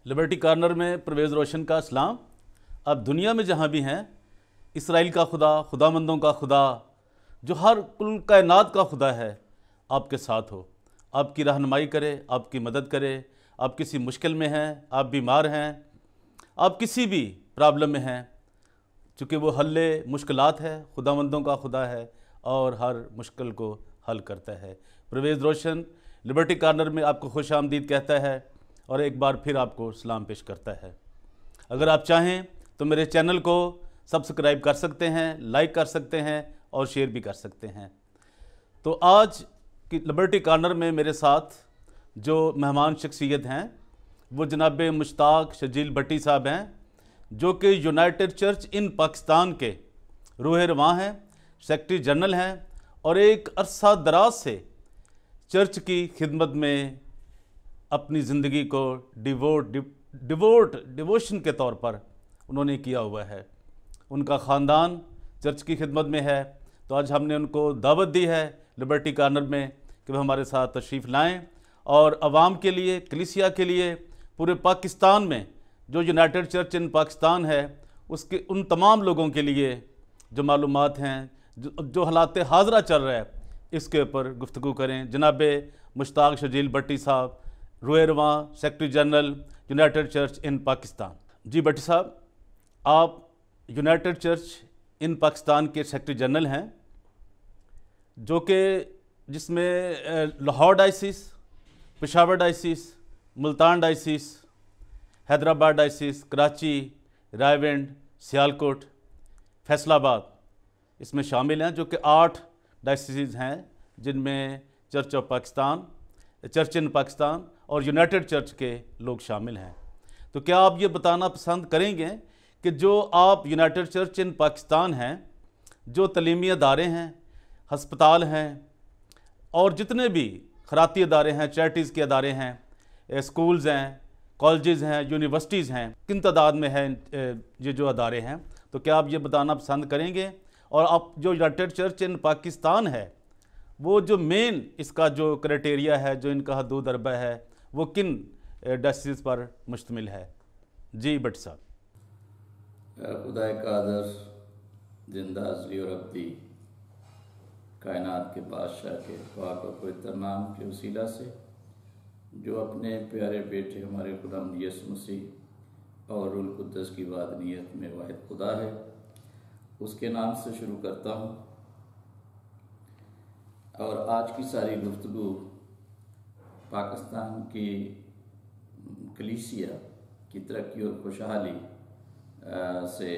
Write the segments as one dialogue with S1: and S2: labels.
S1: Liberty corner में परवेज़ रोशन का सलाम। अब दुनिया में जहाँ भी हैं, इसराइल का खुदा, खुदामंदों का खुदा, जो हर कुल कायनात का खुदा है, आपके साथ हो, आपकी रहनुमाई करे, आपकी मदद करे। आप किसी मुश्किल में हैं, आप बीमार हैं, आप किसी भी प्रॉब्लम में हैं, चूँकि वो हल्ले मुश्किलात है, खुदामंदों का खुदा है और हर मुश्किल को हल करता है। परवेज़ रोशन लिबर्टी कॉर्नर में आपको खुश आमदीद कहता है और एक बार फिर आपको सलाम पेश करता है। अगर आप चाहें तो मेरे चैनल को सब्सक्राइब कर सकते हैं, लाइक कर सकते हैं और शेयर भी कर सकते हैं। तो आज की लिबर्टी कॉर्नर में मेरे साथ जो मेहमान शख्सियत हैं वो जनाब मुश्ताक शजील भट्टी साहब हैं, जो कि यूनाइटेड चर्च इन पाकिस्तान के रूह रवां हैं, सेक्रेटरी जनरल हैं और एक अरसा दराज से चर्च की खिदमत में अपनी ज़िंदगी को डिवोशन के तौर पर उन्होंने किया हुआ है। उनका ख़ानदान चर्च की खिदमत में है, तो आज हमने उनको दावत दी है लिबर्टी कॉर्नर में कि वह हमारे साथ तशरीफ़ लाएं और आवाम के लिए, कलीसिया के लिए, पूरे पाकिस्तान में जो यूनाइटेड चर्च इन पाकिस्तान है उसके उन तमाम लोगों के लिए जो मालूमात हैं, जो हालात हाज़रा चल रहा है, इसके ऊपर गुफ्तगू करें। जनाब मुश्ताक शजील भट्टी साहब, रूह रवां, secretary general United Church in Pakistan. जी भट्टी साहब, आप यूनाइटेड चर्च इन पाकिस्तान के सेक्रेटरी जनरल हैं, जो कि जिसमें Lahore diocese, Peshawar diocese, Multan diocese, Hyderabad diocese, Karachi, Raiwind, Sialkot, Faisalabad इसमें शामिल हैं, जो कि 8 डायसिस हैं जिनमें church of Pakistan, church in Pakistan और यूनाइटेड चर्च के लोग शामिल हैं। तो क्या आप ये बताना पसंद करेंगे कि जो आप यूनाइटेड चर्च इन पाकिस्तान हैं, जो तलीमी अदारे हैं, हस्पताल हैं और जितने भी खराती अदारे हैं, चैरिटीज़ के अदारे हैं, स्कूल्स हैं, कॉलेजेस हैं, यूनिवर्सिटीज़ हैं, किन तादाद में हैं ये जो अदारे हैं, तो क्या आप ये बताना पसंद करेंगे? और आप जो यूनाइटेड चर्च इन पाकिस्तान है, वो जो मेन इसका जो क्राइटेरिया है, जो इनका हदूद अरबा है, वो किन डायसिस पर मुश्तमिल है? जी भट्ट साहब।
S2: खुदा कादर, जिंदा असली और अब्दी, कायनात के बादशाह के पाक और पवित्र नाम के वसीला से, जो अपने प्यारे बेटे हमारे खुदावंद यीशु मसीह और रूह कुद्दस की वादनीयत में वाहिद खुदा है, उसके नाम से शुरू करता हूँ। और आज की सारी गुफ्तगू पाकिस्तान की कलीसिया की तरक्की और खुशहाली से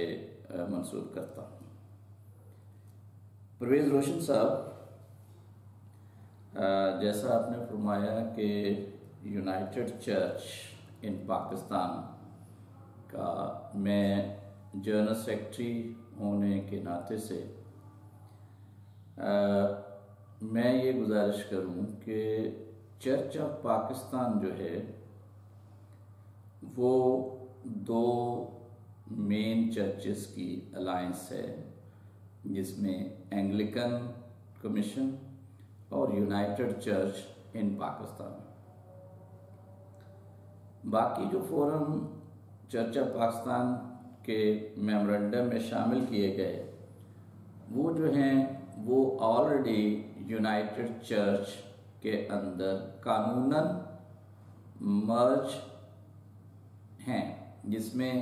S2: मंसूब करता हूँ। परवेज़ रोशन साहब, जैसा आपने फरमाया कि यूनाइटेड चर्च इन पाकिस्तान का मैं जनरल सेक्रेटरी होने के नाते से मैं ये गुजारिश करूं कि चर्च ऑफ पाकिस्तान जो है वो 2 मेन चर्चेस की अलायंस है, जिसमें एंग्लिकन कमीशन और यूनाइटेड चर्च इन पाकिस्तान। बाकी जो फोरम चर्च ऑफ पाकिस्तान के मेमोरेंडम में शामिल किए गए वो जो हैं वो ऑलरेडी यूनाइटेड चर्च के अंदर कानूनन मर्ज हैं, जिसमें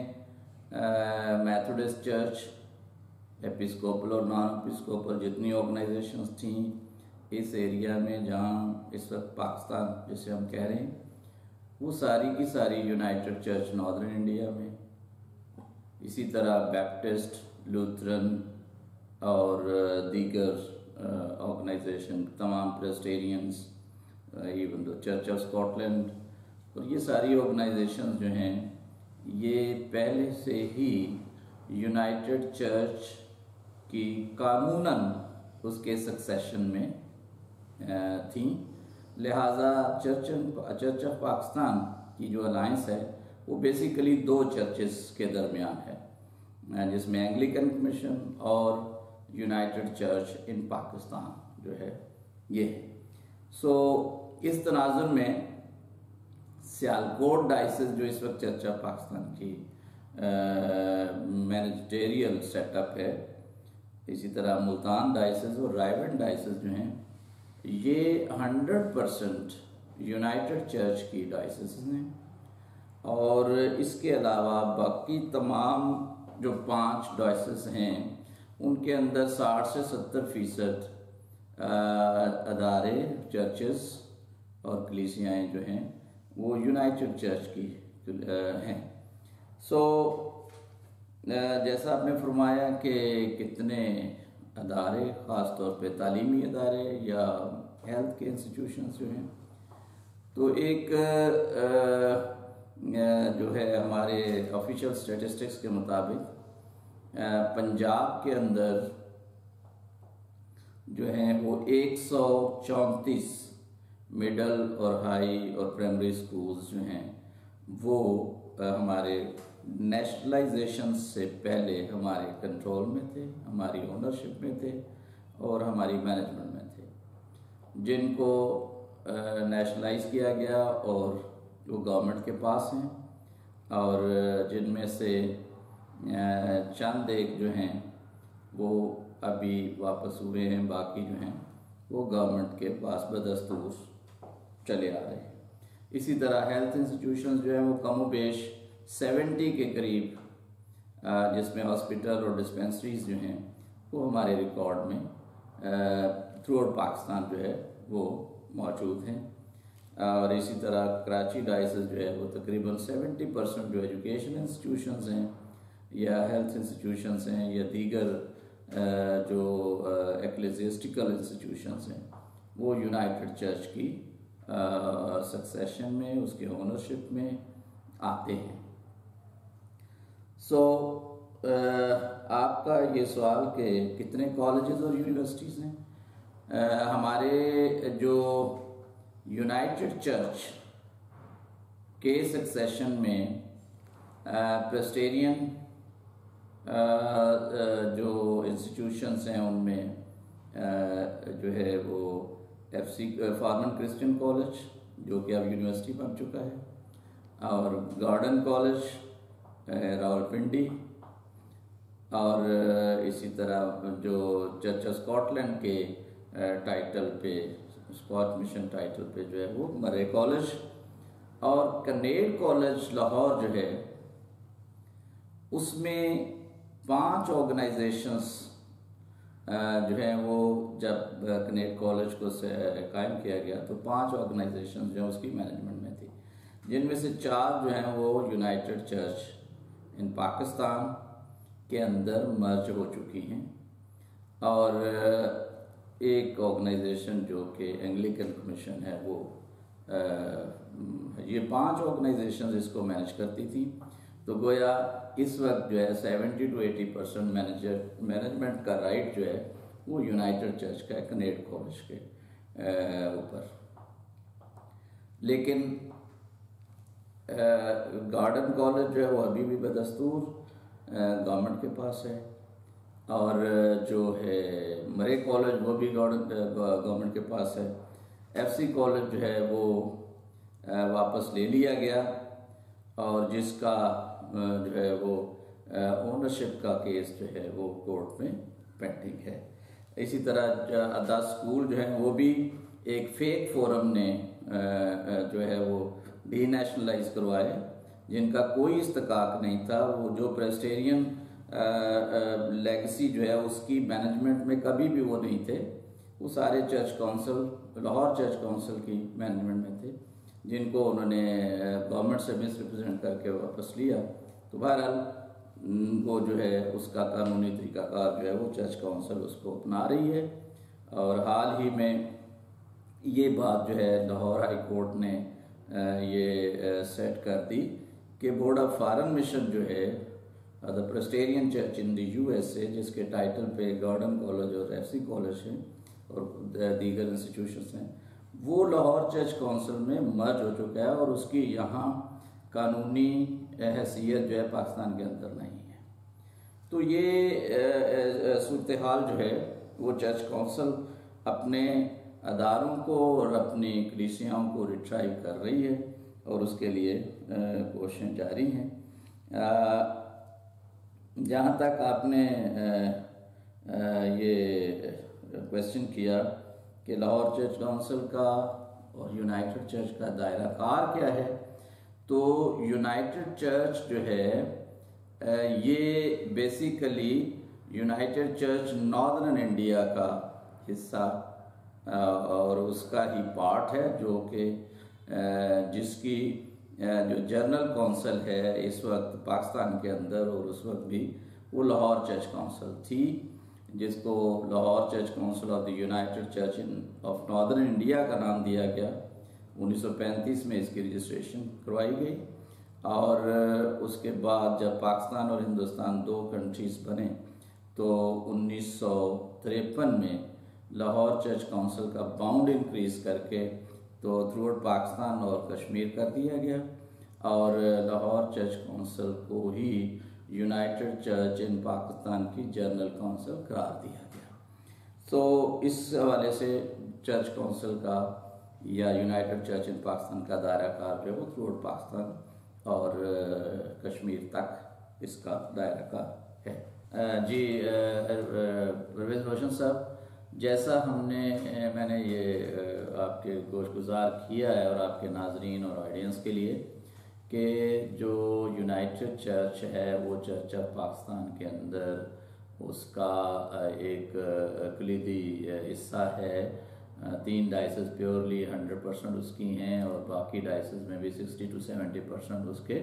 S2: मेथोडिस्ट चर्च, एपिस्कोपल और नॉन एपिस्कोपल जितनी ऑर्गेनाइजेशंस थी इस एरिया में, जहाँ इस वक्त पाकिस्तान जिसे हम कह रहे हैं, वो सारी की सारी यूनाइटेड चर्च नॉर्दर्न इंडिया में, इसी तरह बैप्टिस्ट, लूथरन और दीगर ऑर्गेनाइजेशन, तमाम Presbyterians, even the Church of Scotland, और ये सारी ऑर्गेनाइजेशंस जो हैं ये पहले से ही यूनाइटेड चर्च की कानूनन उसके सक्सेशन में थी। लिहाजा चर्च ऑफ पाकिस्तान की जो अलायंस है वो बेसिकली 2 चर्चेस के दरमियान है, जिसमें एंग्लिकन कमीशन और यूनाइटेड चर्च इन पाकिस्तान जो है ये है। सो इस तनाजुर में सियालकोट डायसिस जो इस वक्त चर्च ऑफ पाकिस्तान की मैनेजरियल सेटअप है, इसी तरह मुल्तान डायसिस और रायवन डायसिस जो हैं ये 100% यूनाइटेड चर्च की डायसिस हैं। और इसके अलावा बाकी तमाम जो 5 डायसिस हैं उनके अंदर 60 से 70% अदारे, चर्चेस और कलीसियाएँ जो हैं वो यूनाइटेड चर्च की हैं। सो जैसा आपने फरमाया कि कितने अदारे, ख़ास तौर पे तालीमी अदारे या हेल्थ के इंस्टीट्यूशंस जो हैं, तो एक जो है हमारे ऑफिशियल स्टैटिस्टिक्स के मुताबिक पंजाब के अंदर जो हैं वो 134 मिडल और हाई और प्राइमरी स्कूल्स जो हैं वो हमारे नेशनलाइजेशन से पहले हमारे कंट्रोल में थे, हमारी ओनरशिप में थे और हमारी मैनेजमेंट में थे, जिनको नेशनलाइज किया गया और वो गवर्नमेंट के पास हैं, और जिनमें से चंद एक जो हैं वो अभी वापस हुए हैं, बाकी जो हैं वो गवर्नमेंट के पास बदस्तूर चले आ रहे हैं। इसी तरह हेल्थ इंस्टीट्यूशंस जो हैं वो कमोबेश 70 के करीब, जिसमें हॉस्पिटल और डिस्पेंसरीज जो हैं वो हमारे रिकॉर्ड में थ्रू आउट पाकिस्तान जो है वो मौजूद हैं। और इसी तरह कराची डायसिस जो है वो तकरीबन 70% जो एजुकेशन इंस्टीट्यूशंस हैं या हेल्थ इंस्टीट्यूशंस हैं या दीगर जो एक्लेसियास्टिकल इंस्टीट्यूशंस हैं वो यूनाइटेड चर्च की सक्सेशन में, उसके ओनरशिप में आते हैं। सो आपका ये सवाल कि कितने कॉलेजेस और यूनिवर्सिटीज़ हैं, हमारे जो यूनाइटेड चर्च के सक्सेशन में प्रेस्टेरियन जो इंस्टीट्यूशंस हैं उनमें जो है वो FC फॉर्मन क्रिश्चियन कॉलेज जो कि अब यूनिवर्सिटी बन चुका है, और गार्डन कॉलेज रावलपिंडी, और इसी तरह जो चर्च ऑफ स्कॉटलैंड के टाइटल पे, स्कॉट मिशन टाइटल पे जो है वो मरे कॉलेज, और कनेड कॉलेज लाहौर जो है उसमें 5 ऑर्गेनाइजेशंस जो हैं वो जब कनेड कॉलेज को कायम किया गया तो 5 ऑर्गेनाइजेशंस जो हैं उसकी मैनेजमेंट में थी, जिनमें से 4 जो हैं वो यूनाइटेड चर्च इन पाकिस्तान के अंदर मर्ज हो चुकी हैं, और एक ऑर्गेनाइजेशन जो कि एंग्लिकन कमीशन है वो ये 5 ऑर्गेनाइजेशन इसको मैनेज करती थी। तो गोया इस वक्त जो है 70 to 80% मैनेजमेंट का राइट जो है वो यूनाइटेड चर्च का है कनेड कॉलेज के ऊपर। लेकिन गार्डन कॉलेज जो है वो अभी भी बदस्तूर गवर्नमेंट के पास है, और जो है मरे कॉलेज वो भी गवर्नमेंट के पास है। FC कॉलेज जो है वो वापस ले लिया गया, और जिसका जो है वो ओनरशिप का केस जो है वो कोर्ट में पेंडिंग है। इसी तरह 10 स्कूल जो है वो भी एक फेक फोरम ने जो है वो डीनेशनलाइज करवाए, जिनका कोई इस्तकाक नहीं था। वो जो प्रेस्टेरियन लेगेसी जो है उसकी मैनेजमेंट में कभी भी वो नहीं थे, वो सारे church council, Lahore church council की मैनेजमेंट में थे, जिनको उन्होंने गवर्नमेंट से मिसरिप्रेजेंट करके वापस लिया। तो बहरहाल वो जो है उसका कानूनी तरीकाकार जो है वो चर्च काउंसिल उसको अपना रही है, और हाल ही में ये बात जो है लाहौर हाई कोर्ट ने ये सेट कर दी कि बोर्ड ऑफ फॉरेन मिशन जो है the Presbyterian Church in the USA, जिसके टाइटल पे गार्डन कॉलेज और FC कॉलेज है और दीगर इंस्टीट्यूशंस हैं, वो लाहौर चर्च काउंसिल में मर्ज हो चुका है, और उसकी यहाँ कानूनी हैसियत जो है पाकिस्तान के अंदर नहीं है। तो ये सूरत हाल जो है वो चर्च काउंसिल अपने अदारों को और अपनी कलीसियाओं को रिट्राइव कर रही है, और उसके लिए कोशिशें जारी हैं। जहाँ तक आपने ये क्वेश्चन किया कि लाहौर चर्च काउंसिल का और यूनाइटेड चर्च का दायरा कार क्या है, तो यूनाइटेड चर्च जो है ये basically United church northern India का हिस्सा और उसका ही पार्ट है, जो कि जिसकी जो जनरल काउंसिल है इस वक्त पाकिस्तान के अंदर और उस वक्त भी वो लाहौर चर्च काउंसिल थी, जिसको Lahore church council of the United church of northern India का नाम दिया गया। 1935 में इसकी रजिस्ट्रेशन करवाई गई और उसके बाद जब पाकिस्तान और हिंदुस्तान दो कंट्रीज बने तो 1953 में लाहौर चर्च काउंसिल का बाउंड इंक्रीज करके तो थ्रू आउट पाकिस्तान और कश्मीर कर दिया गया और लाहौर चर्च काउंसिल को ही यूनाइटेड चर्च इन पाकिस्तान की जनरल काउंसिल करार दिया गया। तो इस हवाले से चर्च काउंसिल का या यूनाइटेड चर्च इन पाकिस्तान का दायरा कार जो है वो थ्रू आउट पाकिस्तान और कश्मीर तक इसका दायरा कार है। जी परवेज़ रोशन साहब, जैसा मैंने ये आपके गोशगुजार किया है और आपके नाजरीन और ऑडियंस के लिए कि जो यूनाइटेड चर्च है वो चर्च ऑफ पाकिस्तान के अंदर उसका एक कलीदी हिस्सा है। 3 डायसिस प्योरली 100% उसकी हैं और बाकी डायसिस में भी 60 to 70% उसके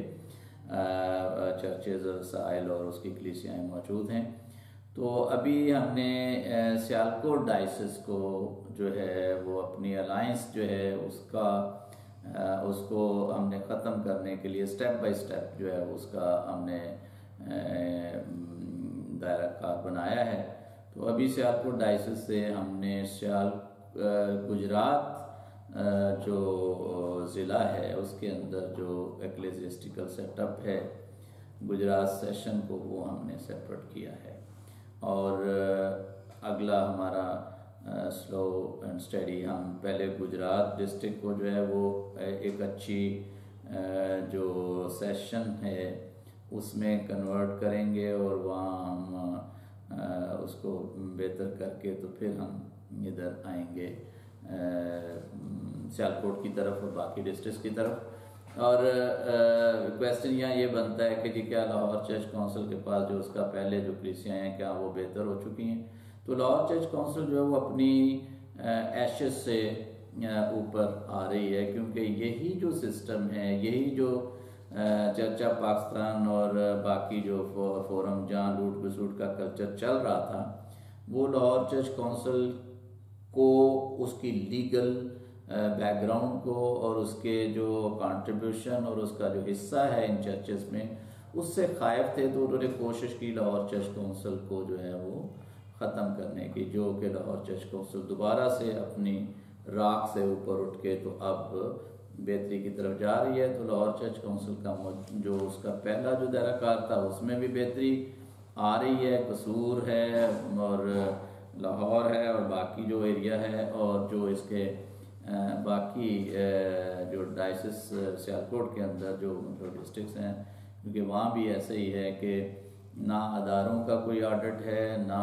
S2: चर्चेज रसाइल और उसकी कलीसियाएँ मौजूद हैं। तो अभी हमने सियालकोट डायसिस को जो है वो अपनी अलायंस जो है उसको हमने ख़त्म करने के लिए स्टेप बाय स्टेप जो है उसका हमने दायरा कार बनाया है। तो अभी सियालकोट डायसिस से हमने गुजरात जो ज़िला है उसके अंदर जो एक्लेसियास्टिकल सेटअप है गुजरात सेशन को वो हमने सेपरेट किया है और अगला हमारा स्लो एंड स्टडी हम पहले गुजरात डिस्ट्रिक्ट को जो है वो एक अच्छी जो सेशन है उसमें कन्वर्ट करेंगे और वहाँ हम उसको बेहतर करके तो फिर हम इधर आएंगे सियालकोट की तरफ और बाकी डिस्ट्रिक्ट की तरफ। और क्वेश्चन यहाँ ये बनता है कि जी क्या लाहौर चर्च काउंसिल के पास जो उसका पहले जो कलीसियाँ हैं क्या वो बेहतर हो चुकी हैं? तो लाहौर चर्च काउंसिल जो है वो अपनी एशेस से ऊपर आ रही है, क्योंकि यही जो सिस्टम है, यही जो चर्च ऑफ पाकिस्तान और बाकी जो फोरम जहाँ लूट खसूट का कल्चर चल रहा था वो लाहौर चर्च काउंसिल को उसकी लीगल बैकग्राउंड को और उसके जो कंट्रीब्यूशन और उसका जो हिस्सा है इन चर्चेस में उससे खायफ थे। तो उन्होंने कोशिश की लाहौर चर्च काउंसिल को जो है वो ख़त्म करने की, जो कि लाहौर चर्च काउंसिल दोबारा से अपनी राख से ऊपर उठ के तो अब बेहतरी की तरफ जा रही है। तो लाहौर चर्च काउंसिल का जो उसका पहला जो दायरा कार था उसमें भी बेहतरी आ रही है, कसूर है और लाहौर है और बाकी जो एरिया है और जो इसके बाकी जो डायसिस सियालकोट के अंदर जो डिस्ट्रिक्ट्स हैं, क्योंकि वहाँ भी ऐसे ही है कि ना अदारों का कोई ऑडिट है, ना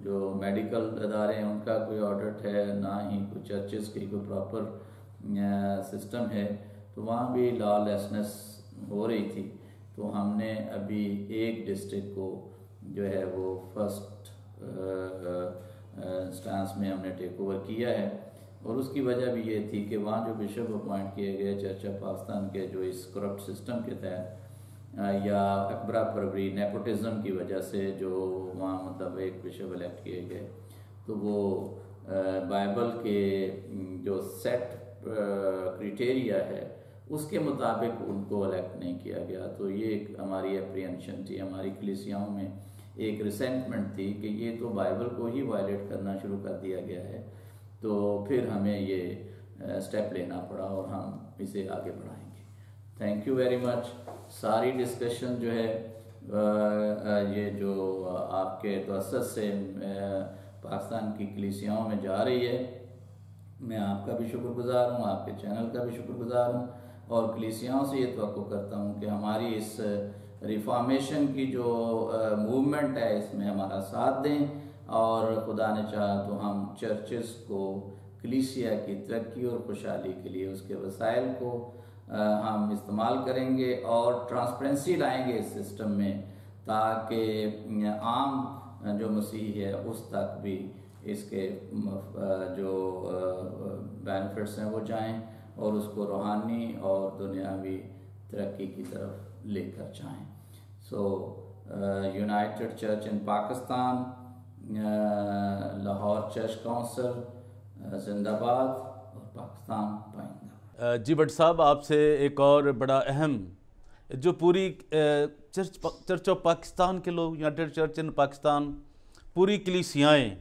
S2: जो मेडिकल अदारे हैं उनका कोई ऑडिट है, ना ही कोई चर्चेस की कोई प्रॉपर सिस्टम है। तो वहाँ भी लॉलेसनेस हो रही थी। तो हमने अभी एक डिस्ट्रिक्ट को जो है वो फर्स्ट स्टांस में हमने टेक ओवर किया है और उसकी वजह भी ये थी कि वहाँ जो बिशप अपॉइंट किए गए चर्च ऑफ पाकिस्तान के जो इस करप्ट सिस्टम के तहत या अकबरा परवरी नेपोटिज्म की वजह से जो वहाँ मतलब एक बिशप इलेक्ट किए गए तो वो बाइबल के जो सेट क्राइटेरिया है उसके मुताबिक उनको इलेक्ट नहीं किया गया। तो ये एक हमारी अप्रीहेंशन थी, हमारी कलीसियाओं में एक रिसेंटमेंट थी कि ये तो बाइबल को ही वायलेट करना शुरू कर दिया गया है। तो फिर हमें ये स्टेप लेना पड़ा और हम इसे आगे बढ़ाएंगे। Thank you very much. सारी डिस्कशन जो है ये जो आपके तवस्सुत से पाकिस्तान की कलीसियाओं में जा रही है मैं आपका भी शुक्रगुजार हूँ, आपके चैनल का भी शुक्रगुजार हूँ और कलीसियाओं से ये तवक्को करता हूँ कि हमारी इस रिफॉर्मेशन की जो मूवमेंट है इसमें हमारा साथ दें और खुदा ने चाहा तो हम चर्चेस को कलीसिया की तरक्की और खुशहाली के लिए उसके वसाइल को हम इस्तेमाल करेंगे और ट्रांसपेरेंसी लाएंगे इस सिस्टम में, ताकि आम जो मसीह है उस तक भी इसके जो बेनिफिट्स हैं वो जाएं और उसको रूहानी और दुनियावी तरक्की की तरफ लेकर जाएं। So United Church in Pakistan, Lahore church council जिंदाबाद और पाकिस्तान पाइंदा।
S1: जी भट्ट साहब, आपसे एक और बड़ा अहम जो पूरी चर्च ऑफ पाकिस्तान के लोग, यूनाइटेड चर्च इन पाकिस्तान, पूरी कलीसियाएँ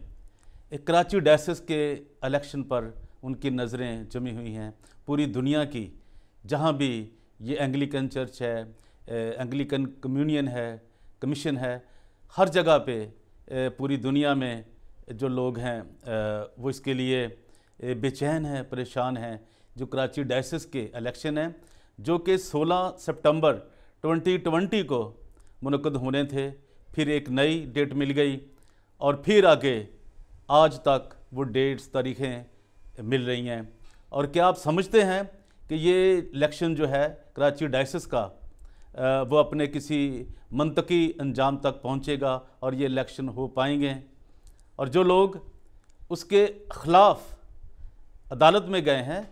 S1: कराची डायसिस के इलेक्शन पर उनकी नज़रें जमी हुई हैं। पूरी दुनिया की जहाँ भी ये एंग्लिकन चर्च है, एंग्लिकन कम्युनियन है, कमीशन है, हर जगह पे पूरी दुनिया में जो लोग हैं वो इसके लिए बेचैन हैं, परेशान हैं। जो कराची डायसिस के इलेक्शन हैं जो कि 16 सितंबर 2020 को मुनक़्क़द होने थे, फिर एक नई डेट मिल गई और फिर आगे आज तक वो डेट्स, तारीखें मिल रही हैं। और क्या आप समझते हैं कि ये इलेक्शन जो है कराची डायसिस का वो अपने किसी मंतकी अंजाम तक पहुंचेगा और ये इलेक्शन हो पाएंगे? और जो लोग उसके ख़िलाफ़ अदालत में गए हैं,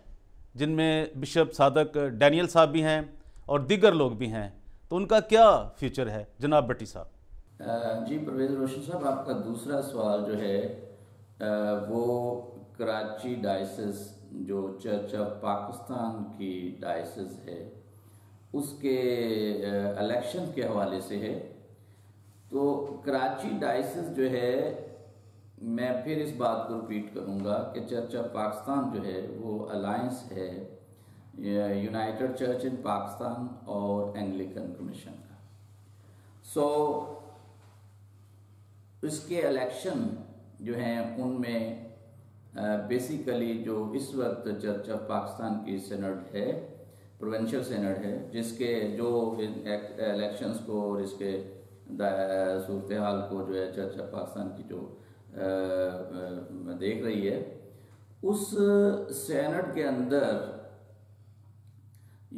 S1: जिनमें बिशप सादक डैनियल साहब भी हैं और दीगर लोग भी हैं, तो उनका क्या फ्यूचर है जनाब भट्टी साहब?
S2: जी परवेज़ रोशन साहब, आपका दूसरा सवाल जो है वो कराची डायसिस जो चर्च ऑफ पाकिस्तान की डायसिस है उसके इलेक्शन के हवाले से है। तो कराची डायसिस जो है, मैं फिर इस बात को रिपीट करूँगा कि चर्च ऑफ पाकिस्तान जो है वो अलायंस है यूनाइटेड चर्च इन पाकिस्तान और एंग्लिकन कमीशन का। सो इसके इलेक्शन जो हैं उनमें बेसिकली जो इस वक्त चर्च ऑफ पाकिस्तान की सिनड है, प्रोविंशियल सिनड है, जिसके जो इलेक्शंस को और इसके सूरत हाल को जो है चर्च ऑफ पाकिस्तान की जो देख रही है, उस सिनड के अंदर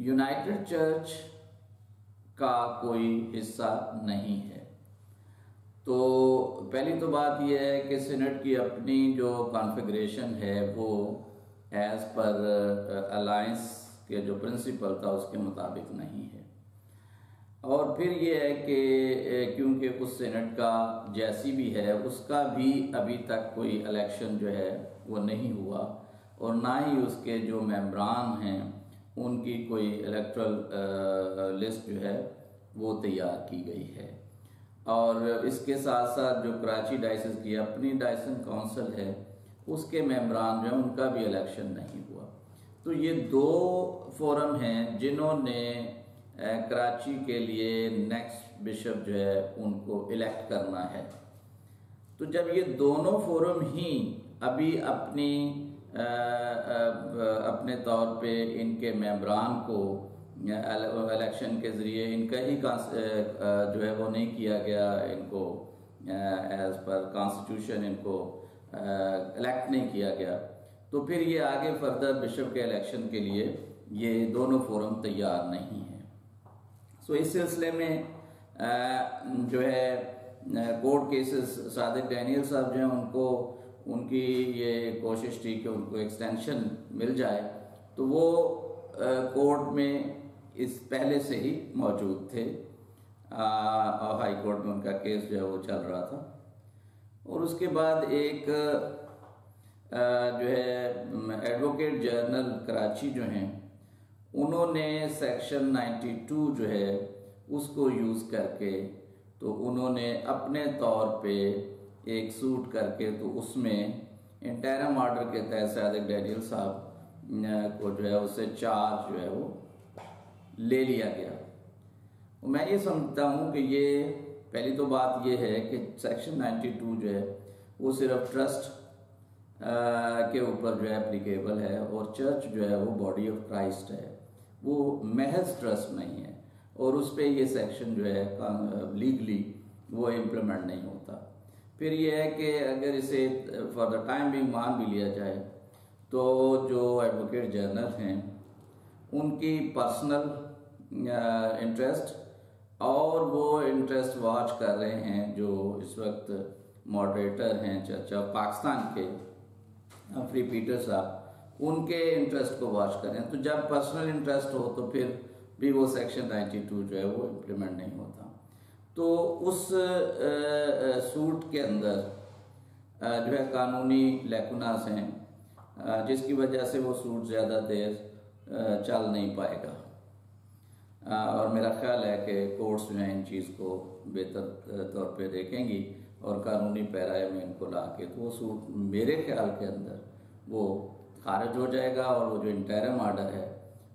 S2: यूनाइटेड चर्च का कोई हिस्सा नहीं है। तो पहली तो बात यह है कि सिनेट की अपनी जो कॉन्फ़िगरेशन है वो एज़ पर अलायंस के जो प्रिंसिपल था उसके मुताबिक नहीं है। और फिर ये है कि क्योंकि उस सिनेट का जैसी भी है उसका भी अभी तक कोई इलेक्शन जो है वो नहीं हुआ और ना ही उसके जो मेंबरान हैं उनकी कोई इलेक्टोरल लिस्ट जो है वो तैयार की गई है। और इसके साथ साथ जो कराची डायसिस की अपनी डायसन काउंसिल है उसके मेंबरान जो हैं उनका भी इलेक्शन नहीं हुआ। तो ये दो फोरम हैं जिन्होंने कराची के लिए नेक्स्ट बिशप जो है उनको इलेक्ट करना है। तो जब ये दोनों फोरम ही अभी अपने तौर पे इनके मेंबरान को इलेक्शन के ज़रिए इनका ही जो है वो नहीं किया गया, इनको एज पर कॉन्स्टिट्यूशन इनको इलेक्ट नहीं किया गया, तो फिर ये आगे फर्दर बिशप के इलेक्शन के लिए ये दोनों फोरम तैयार नहीं है। सो इस सिलसिले में जो है कोर्ट केसेस सादिक डैनियल साहब जो हैं उनको उनकी ये कोशिश थी कि उनको एक्सटेंशन मिल जाए, तो वो कोर्ट में इस पहले से ही मौजूद थे। हाई कोर्ट में उनका केस जो है वो चल रहा था। और उसके बाद एक जो है एडवोकेट जनरल कराची जो हैं उन्होंने सेक्शन 92 जो है उसको यूज़ करके तो उन्होंने अपने तौर पे एक सूट करके तो उसमें इंटरिम ऑर्डर के तहत सादिक डैनियल साहब को जो है उससे चार्ज जो है वो ले लिया गया। मैं ये समझता हूँ कि ये पहली तो बात ये है कि सेक्शन 92 जो है वो सिर्फ ट्रस्ट के ऊपर जो है एप्लीकेबल है, और चर्च जो है वो बॉडी ऑफ क्राइस्ट है, वो महज ट्रस्ट नहीं है, और उस पर ये सेक्शन जो है लीगली वो इम्प्लीमेंट नहीं होता। फिर ये है कि अगर इसे फॉर द टाइम बिंग मान भी लिया जाए तो जो एडवोकेट जनरल हैं उनकी पर्सनल इंटरेस्ट और वो इंटरेस्ट वॉच कर रहे हैं जो इस वक्त मॉडरेटर हैं चर्च ऑफ पाकिस्तान के फ्री पीटर साहब, उनके इंटरेस्ट को वॉच कर रहे हैं। तो जब पर्सनल इंटरेस्ट हो तो फिर भी वो सेक्शन 92 जो है वो इम्प्लीमेंट नहीं होता। तो उस सूट के अंदर जो है कानूनी लैकुनास हैं जिसकी वजह से वो सूट ज़्यादा देर चल नहीं पाएगा, और मेरा ख्याल है कि कोर्ट्स जो हैं इन चीज़ को बेहतर तौर पे देखेंगी और कानूनी पैराए में इनको ला के तो वो सूट मेरे ख्याल के अंदर वो खारिज हो जाएगा, और वो जो इंटरिम आर्डर है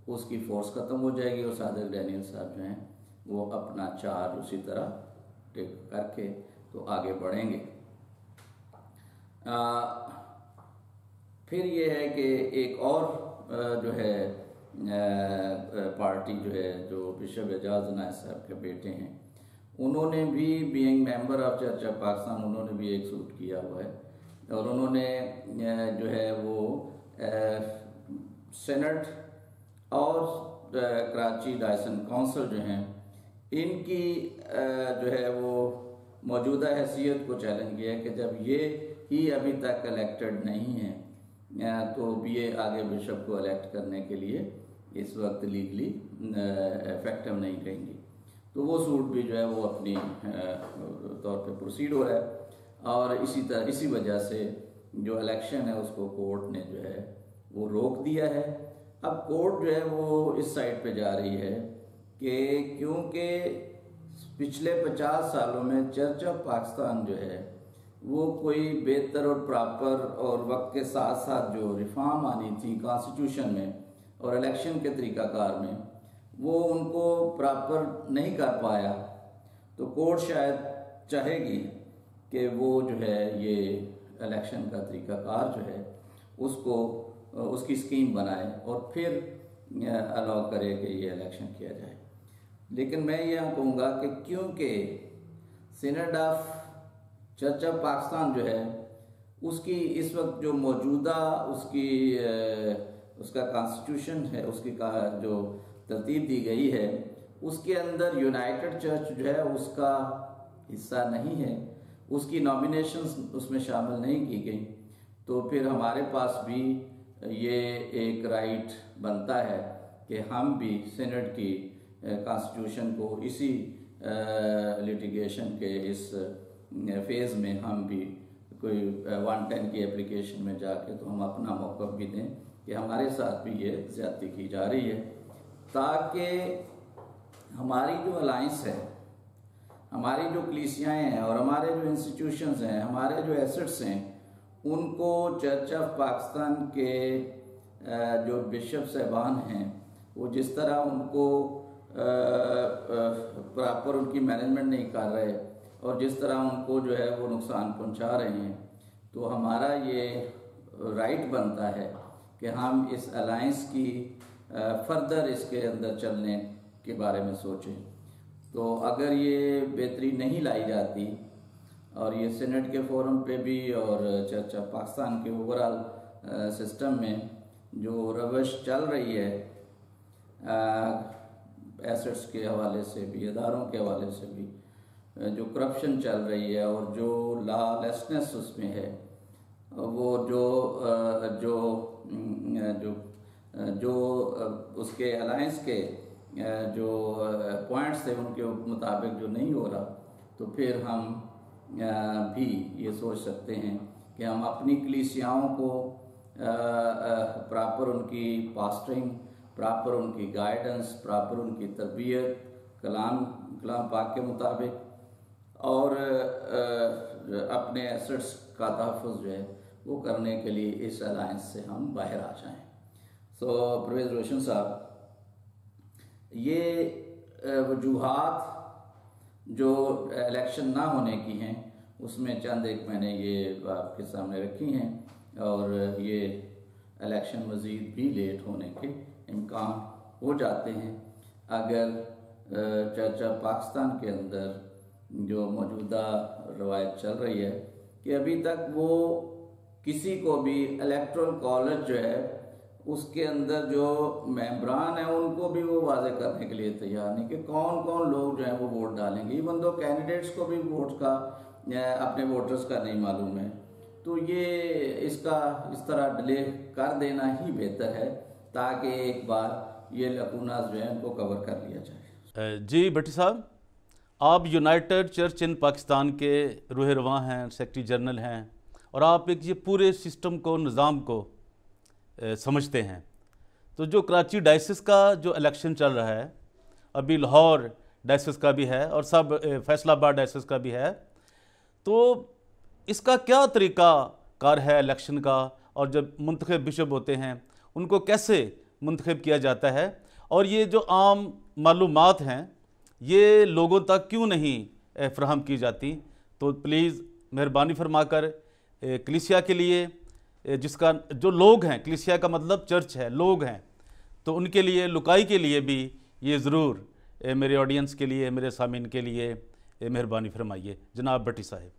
S2: उसकी फोर्स ख़त्म हो जाएगी, और सादिक डैनियल साहब जो हैं वो अपना चार्ज उसी तरह टेक करके तो आगे बढ़ेंगे। फिर ये है कि एक और जो है पार्टी जो है जो बिशप एजाज अनायत साहब के बेटे हैं, उन्होंने भी being member of church of Pakistan उन्होंने भी एक सूट किया हुआ है, और उन्होंने जो है वो सेनेट और कराची डायसन काउंसिल जो हैं इनकी जो है वो मौजूदा हैसियत को चैलेंज किया है कि जब ये ही अभी तक इलेक्टेड नहीं है तो भी ये आगे बिशप को इलेक्ट करने के लिए इस वक्त लीगली इफेक्टिव नहीं रहेंगी। तो वो सूट भी जो है वो अपनी तौर पे प्रोसीड हो रहा है, और इसी वजह से जो इलेक्शन है उसको कोर्ट ने जो है वो रोक दिया है। अब कोर्ट जो है वो इस साइड पे जा रही है कि क्योंकि पिछले 50 सालों में चर्च ऑफ पाकिस्तान जो है वो कोई बेहतर और प्रॉपर और वक्त के साथ साथ जो रिफॉर्म आनी थी कॉन्स्टिट्यूशन में और इलेक्शन के तरीकाकार में वो उनको प्रॉपर नहीं कर पाया, तो कोर्ट शायद चाहेगी कि वो जो है ये इलेक्शन का तरीकाकार जो है उसको उसकी स्कीम बनाए और फिर अलाउ करे कि ये इलेक्शन किया जाए। लेकिन मैं ये कहूँगा कि क्योंकि senate of church of Pakistan जो है उसकी इस वक्त जो मौजूदा उसका कॉन्स्टिट्यूशन है, उसकी का जो तरतीब दी गई है उसके अंदर यूनाइटेड चर्च जो है उसका हिस्सा नहीं है, उसकी नॉमिनेशंस उसमें शामिल नहीं की गई, तो फिर हमारे पास भी ये एक राइट बनता है कि हम भी सीनेट की कॉन्स्टिट्यूशन को इसी लिटिगेशन के इस फेज़ में हम भी कोई 110 की एप्लीकेशन में जाके तो हम अपना मौक़िफ़ भी दें कि हमारे साथ भी ये ज़्यादती की जा रही है, ताकि हमारी जो अलाइंस है, हमारी जो कलीसियाएँ हैं और हमारे जो इंस्टीट्यूशंस हैं, हमारे जो एसेट्स हैं, उनको चर्च ऑफ पाकिस्तान के जो बिशप साहबान हैं वो जिस तरह उनको प्रॉपर उनकी मैनेजमेंट नहीं कर रहे और जिस तरह उनको जो है वो नुकसान पहुंचा रहे हैं, तो हमारा ये राइट बनता है कि हम इस अलायंस की फर्दर इसके अंदर चलने के बारे में सोचें। तो अगर ये बेहतरी नहीं लाई जाती और ये सीनेट के फोरम पे भी और चर्च ऑफ पाकिस्तान के ओवरऑल सिस्टम में जो रवश चल रही है एसेट्स के हवाले से भी, इदारों के हवाले से भी, जो करप्शन चल रही है और जो लॉलेसनेस उसमें है, वो जो उसके अलायंस के जो पॉइंट्स थे उनके मुताबिक जो नहीं हो रहा, तो फिर हम भी ये सोच सकते हैं कि हम अपनी कलीसियाओं को प्रॉपर उनकी पास्टरिंग, प्रॉपर उनकी गाइडेंस, प्रॉपर उनकी तरबियत कलाम पाक के मुताबिक और अपने एसेट्स का तहफ़्फ़ुज़ जो है वो करने के लिए इस अलायंस से हम बाहर आ जाएं। सो परवेज़ रोशन साहब, ये वजूहात जो इलेक्शन ना होने की हैं उसमें चंद एक मैंने ये आपके सामने रखी हैं और ये इलेक्शन मज़ीद भी लेट होने के इम्कान हो जाते हैं अगर चर्चा पाकिस्तान के अंदर जो मौजूदा रवायत चल रही है कि अभी तक वो किसी को भी इलेक्टोरल कॉलेज जो है उसके अंदर जो मेंबरान है उनको भी वो वाजे करने के लिए तैयार नहीं कि कौन कौन लोग जो हैं वो वोट डालेंगे। इवन दो कैंडिडेट्स को भी वोट का अपने वोटर्स का नहीं मालूम है। तो ये इसका इस तरह डिले कर देना ही बेहतर है ताकि एक बार ये लकूनास जो है उनको कवर कर लिया जाए।
S1: जी भट्टी साहब, आप यूनाइटेड चर्च इन पाकिस्तान के रूह रवां हैं, सेक्रेटरी जनरल हैं और आप एक ये पूरे सिस्टम को, निज़ाम को समझते हैं। तो जो कराची डायसिस का जो इलेक्शन चल रहा है, अभी लाहौर डायसिस का भी है और सब फैसलाबाद डायसिस का भी है, तो इसका क्या तरीका कार है इलेक्शन का, और जब मुंतखब बिशप होते हैं उनको कैसे मुंतखब किया जाता है, और ये जो आम मालूमात हैं ये लोगों तक क्यों नहीं फ़राहम की जाती? तो प्लीज़ मेहरबानी फरमाकर कलीसिया के लिए, जिसका जो लोग हैं, कलीसिया का मतलब चर्च है, लोग हैं, तो उनके लिए, लुकाई के लिए भी ये ज़रूर मेरे ऑडियंस के लिए, मेरे सामीन के लिए मेहरबानी फरमाइए। जनाब भट्टी साहब।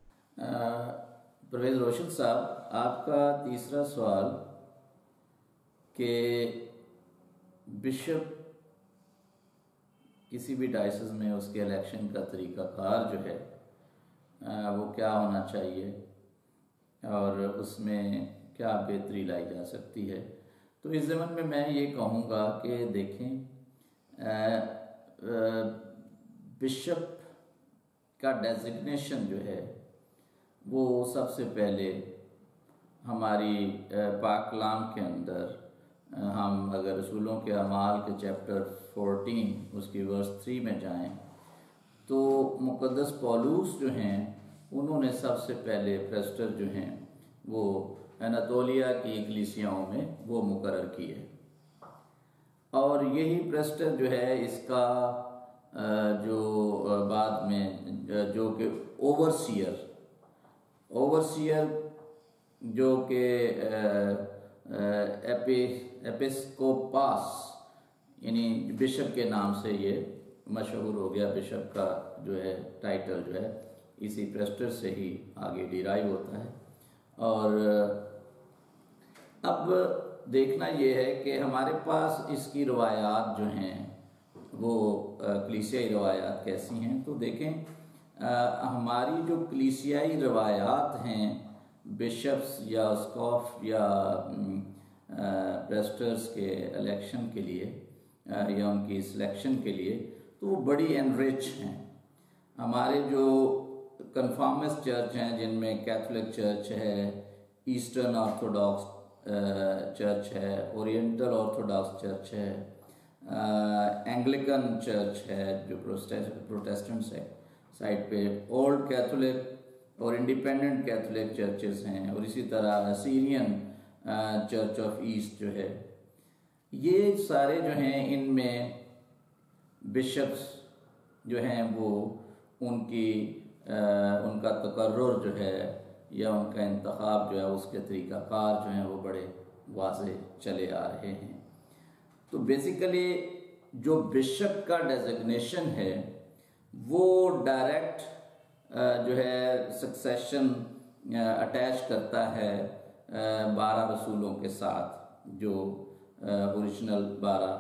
S2: परवेज़ रोशन साहब, आपका तीसरा सवाल कि बिशप किसी भी डायसिस में उसके इलेक्शन का तरीक़ाकार जो है वो क्या होना चाहिए और उसमें क्या बेहतरी लाई जा सकती है। तो इस ज़मन में मैं ये कहूँगा कि देखें, बिशप का डेजिग्नेशन जो है वो सबसे पहले हमारी पाक कलाम के अंदर हम अगर रसूलों के अमाल के चैप्टर 14 उसकी वर्स 3 में जाएं तो मुक़द्दस पौलुस जो हैं उन्होंने सबसे पहले प्रेस्टर जो हैं वो अनातोलिया की कलीसियाओं में वो मुकर्रर किए और यही प्रेस्टर जो है इसका जो बाद में जो कि ओवरसियर जो कि एपिस्कोपास यानी बिशप के नाम से ये मशहूर हो गया। बिशप का जो है टाइटल जो है इसी प्रेस्टर से ही आगे डिराइव होता है। और अब देखना ये है कि हमारे पास इसकी रवायात जो हैं वो कलीसियाई रवायात कैसी हैं। तो देखें, हमारी जो कलीसियाई रवायात हैं बिशप्स या स्कॉफ या प्रेस्टर्स के इलेक्शन के लिए या उनकी सिलेक्शन के लिए, तो वो बड़ी एनरिच हैं। हमारे जो कन्फॉर्मिस्ट चर्च हैं जिनमें कैथोलिक चर्च है, ईस्टर्न ऑर्थोडॉक्स चर्च है, ओरिएंटल ऑर्थोडॉक्स चर्च है, एंग्लिकन चर्च है जो प्रोटेस्टेंट साइड पे, ओल्ड कैथोलिक और इंडिपेंडेंट कैथोलिक चर्चेस हैं, और इसी तरह सीरियन चर्च ऑफ ईस्ट जो है, ये सारे जो हैं इनमें बिशप्स जो हैं वो उनका तकर्रुर जो है या उनका इंतखाब जो है उसके तरीक़ाकार जो हैं वो बड़े वाज़े चले आ रहे हैं। तो बेसिकली जो बिशप का डेजिग्नेशन है वो डायरेक्ट जो है सक्सेशन अटैच करता है 12 रसूलों के साथ, जो ओरिजिनल 12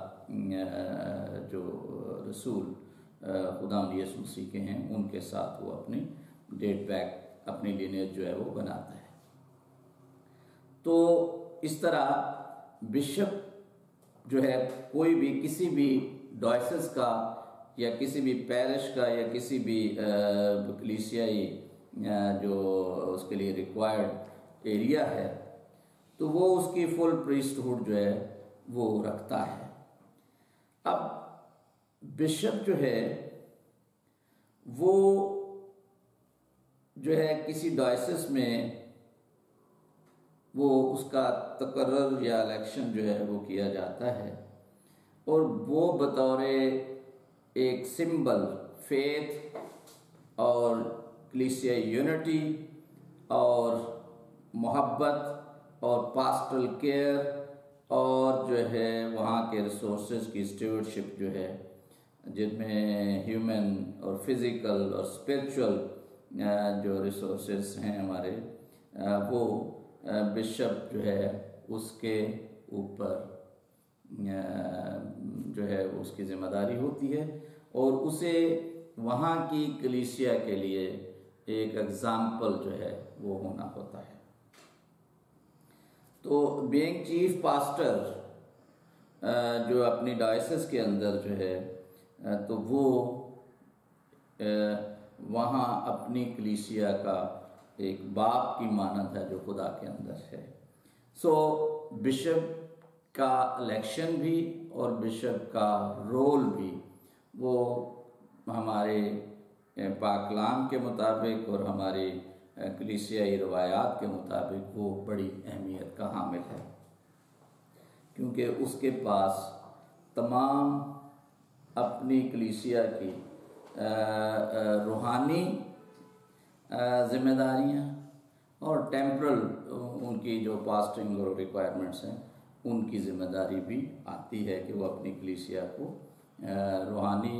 S2: जो रसूल खुदावंद यीशु मसीह के हैं उनके साथ वो अपनी डेट बैक, अपनी लिनेज जो है वो बनाता है। तो इस तरह बिशप जो है कोई भी किसी भी डायसिस का या किसी भी पैरिश का या किसी भी कलीसियाई जो उसके लिए रिक्वायर्ड एरिया है तो वो उसकी फुल प्रीस्टहुड जो है वो रखता है। अब बिशप जो है वो जो है किसी डायसिस में वो उसका तकर्रर या इलेक्शन जो है वो किया जाता है और वो बतौर एक सिंबल फेथ और कलीसियाई यूनिटी और मोहब्बत और पास्टरल केयर और जो है वहाँ के रिसोर्सेज की स्टीवर्डशिप जो है, जिनमें ह्यूमन और फिज़िकल और स्पिरिचुअल जो रिसोर्सेज हैं हमारे, वो बिशप जो है उसके ऊपर जो है उसकी जिम्मेदारी होती है और उसे वहाँ की कलीसिया के लिए एक एग्जाम्पल जो है वो होना होता है। तो बीइंग चीफ पास्टर जो अपनी डायसिस के अंदर जो है तो वो वहाँ अपनी कलीसिया का एक बाप की मानद है जो खुदा के अंदर है। सो बिशप का इलेक्शन भी और बिशप का रोल भी वो हमारे पाक कलाम के मुताबिक और हमारी कलीसियाई रवायात के मुताबिक वो बड़ी अहमियत का हामिल है, क्योंकि उसके पास तमाम अपनी कलीसिया की रूहानी जिम्मेदारियाँ और टेम्परल उनकी जो पास्टिंग और रिक्वायरमेंट्स हैं उनकी जिम्मेदारी भी आती है कि वो अपनी कलीसिया को रूहानी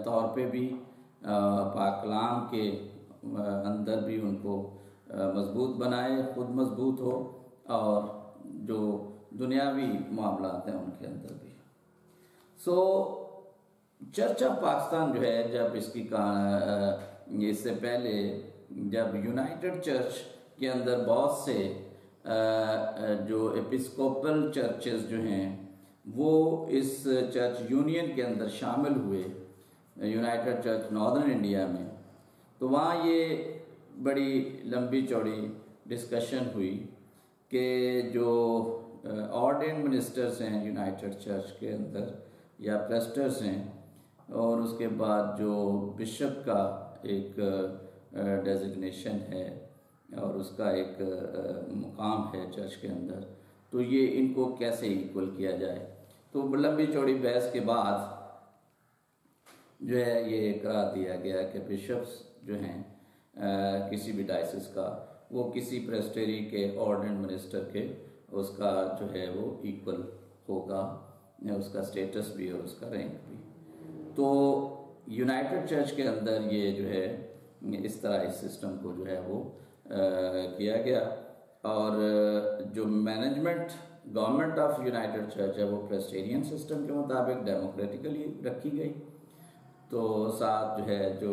S2: तौर पे भी पाक कलाम के अंदर भी उनको मजबूत बनाए, खुद मजबूत हो, और जो दुनियावी मामलात हैं उनके अंदर भी। सो चर्च ऑफ पाकिस्तान जो है, जब इससे पहले जब यूनाइटेड चर्च के अंदर बहुत से जो एपिस्कोपल चर्चेस जो हैं वो इस चर्च यूनियन के अंदर शामिल हुए, यूनाइटेड चर्च नॉर्दर्न इंडिया में, तो वहाँ ये बड़ी लंबी चौड़ी डिस्कशन हुई कि जो ऑर्डेन्ड मिनिस्टर्स हैं यूनाइटेड चर्च के अंदर या प्रेस्टर्स हैं, और उसके बाद जो बिशप का एक डेजिग्नेशन है और उसका एक मुकाम है चर्च के अंदर, तो ये इनको कैसे इक्वल किया जाए। तो लंबी चौड़ी बहस के बाद जो है ये करार दिया गया कि बिशप्स जो हैं किसी भी डायसिस का, वो किसी प्रेस्टरी के ऑर्डिनेंट मिनिस्टर के उसका जो है वो इक्वल होगा, उसका स्टेटस भी और उसका रैंक भी। तो यूनाइटेड चर्च के अंदर ये जो है इस तरह इस सिस्टम को जो है वो किया गया, और जो management government of United church है वो प्रेस्टेरियन सिस्टम के मुताबिक डेमोक्रेटिकली रखी गई। तो साथ जो है जो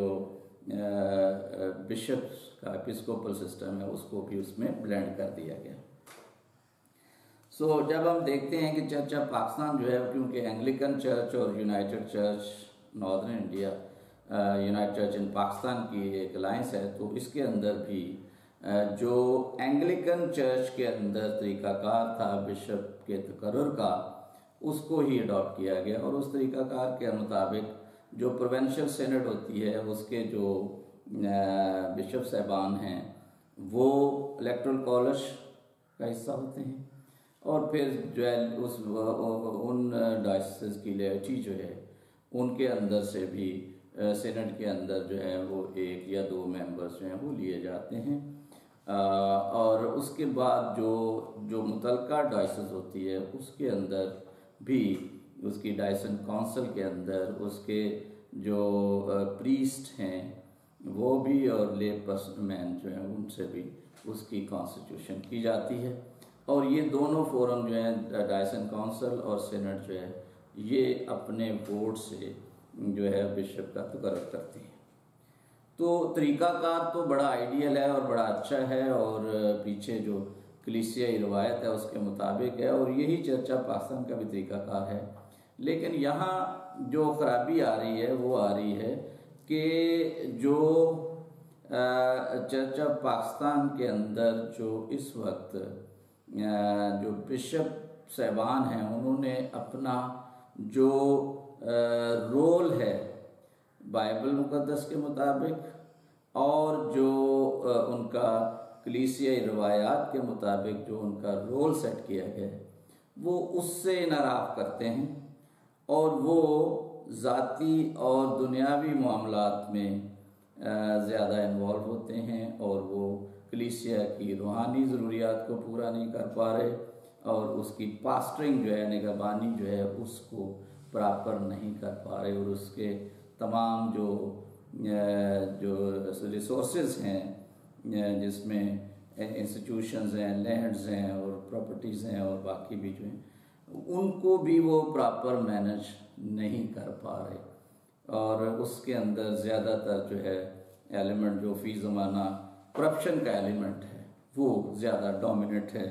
S2: बिशप्स का एपिस्कोपल सिस्टम है उसको भी उसमें ब्लेंड कर दिया गया। सो जब हम देखते हैं कि चर्च ऑफ पाकिस्तान जो है, क्योंकि एंग्लिकन चर्च और United church northern India United Church in Pakistan की एक अलायंस है, तो इसके अंदर भी जो एंग्लिकन चर्च के अंदर तरीकाकार था बिशप के तकर्रुर का, उसको ही अडॉप्ट किया गया, और उस तरीकाकार के मुताबिक जो प्रोविंशियल सीनेट होती है उसके जो बिशप साहबान हैं वो इलेक्टोरल कॉलेज का हिस्सा होते हैं, और फिर जो है उन डायसिस की लेटी जो है उनके अंदर से भी सीनेट के अंदर जो है वो 1 या 2 मेंबर्स जो हैं वो लिए जाते हैं, और उसके बाद जो मुतलका डायसिस होती है उसके अंदर भी उसकी डायसन काउंसिल के अंदर उसके जो प्रीस्ट हैं वो भी, और ले पर्सनमैन जो हैं उनसे भी उसकी कॉन्स्टिट्यूशन की जाती है, और ये दोनों फोरम जो है डायसन काउंसिल और सीनेट जो है ये अपने वोट से जो है बिशप का तकर्रुर करती है। तो तरीकाकार तो बड़ा आइडियल है और बड़ा अच्छा है, और पीछे जो कलीसियाई रवायत है उसके मुताबिक है, और यही चर्च ऑफ पाकिस्तान का भी तरीकाकार है। लेकिन यहाँ जो खराबी आ रही है वो आ रही है कि जो चर्च ऑफ पाकिस्तान के अंदर जो इस वक्त जो बिशप साहबान हैं उन्होंने अपना जो रोल है बाइबल मुकद्दस के मुताबिक और जो उनका कलीसियाई रवायात के मुताबिक जो उनका रोल सेट किया गया है वो उससे इनराफ करते हैं, और वो ज़ाती और दुनियावी मामलात में ज़्यादा इन्वॉल्व होते हैं, और वो कलीसिया की रूहानी ज़रूरियात को पूरा नहीं कर पा रहे और उसकी पास्टरिंग जो है, निगहबानी जो है, उसको प्रॉपर नहीं कर पा रहे और उसके तमाम जो रिसोर्सेज हैं जिसमें इंस्टीट्यूशंस हैं, लैंड्स हैं और प्रॉपर्टीज़ हैं और बाकी भी जो हैं, उनको भी वो प्रॉपर मैनेज नहीं कर पा रहे और उसके अंदर ज़्यादातर जो है एलिमेंट जो फ़ी ज़माना करप्शन का एलिमेंट है वो ज़्यादा डोमिनेट है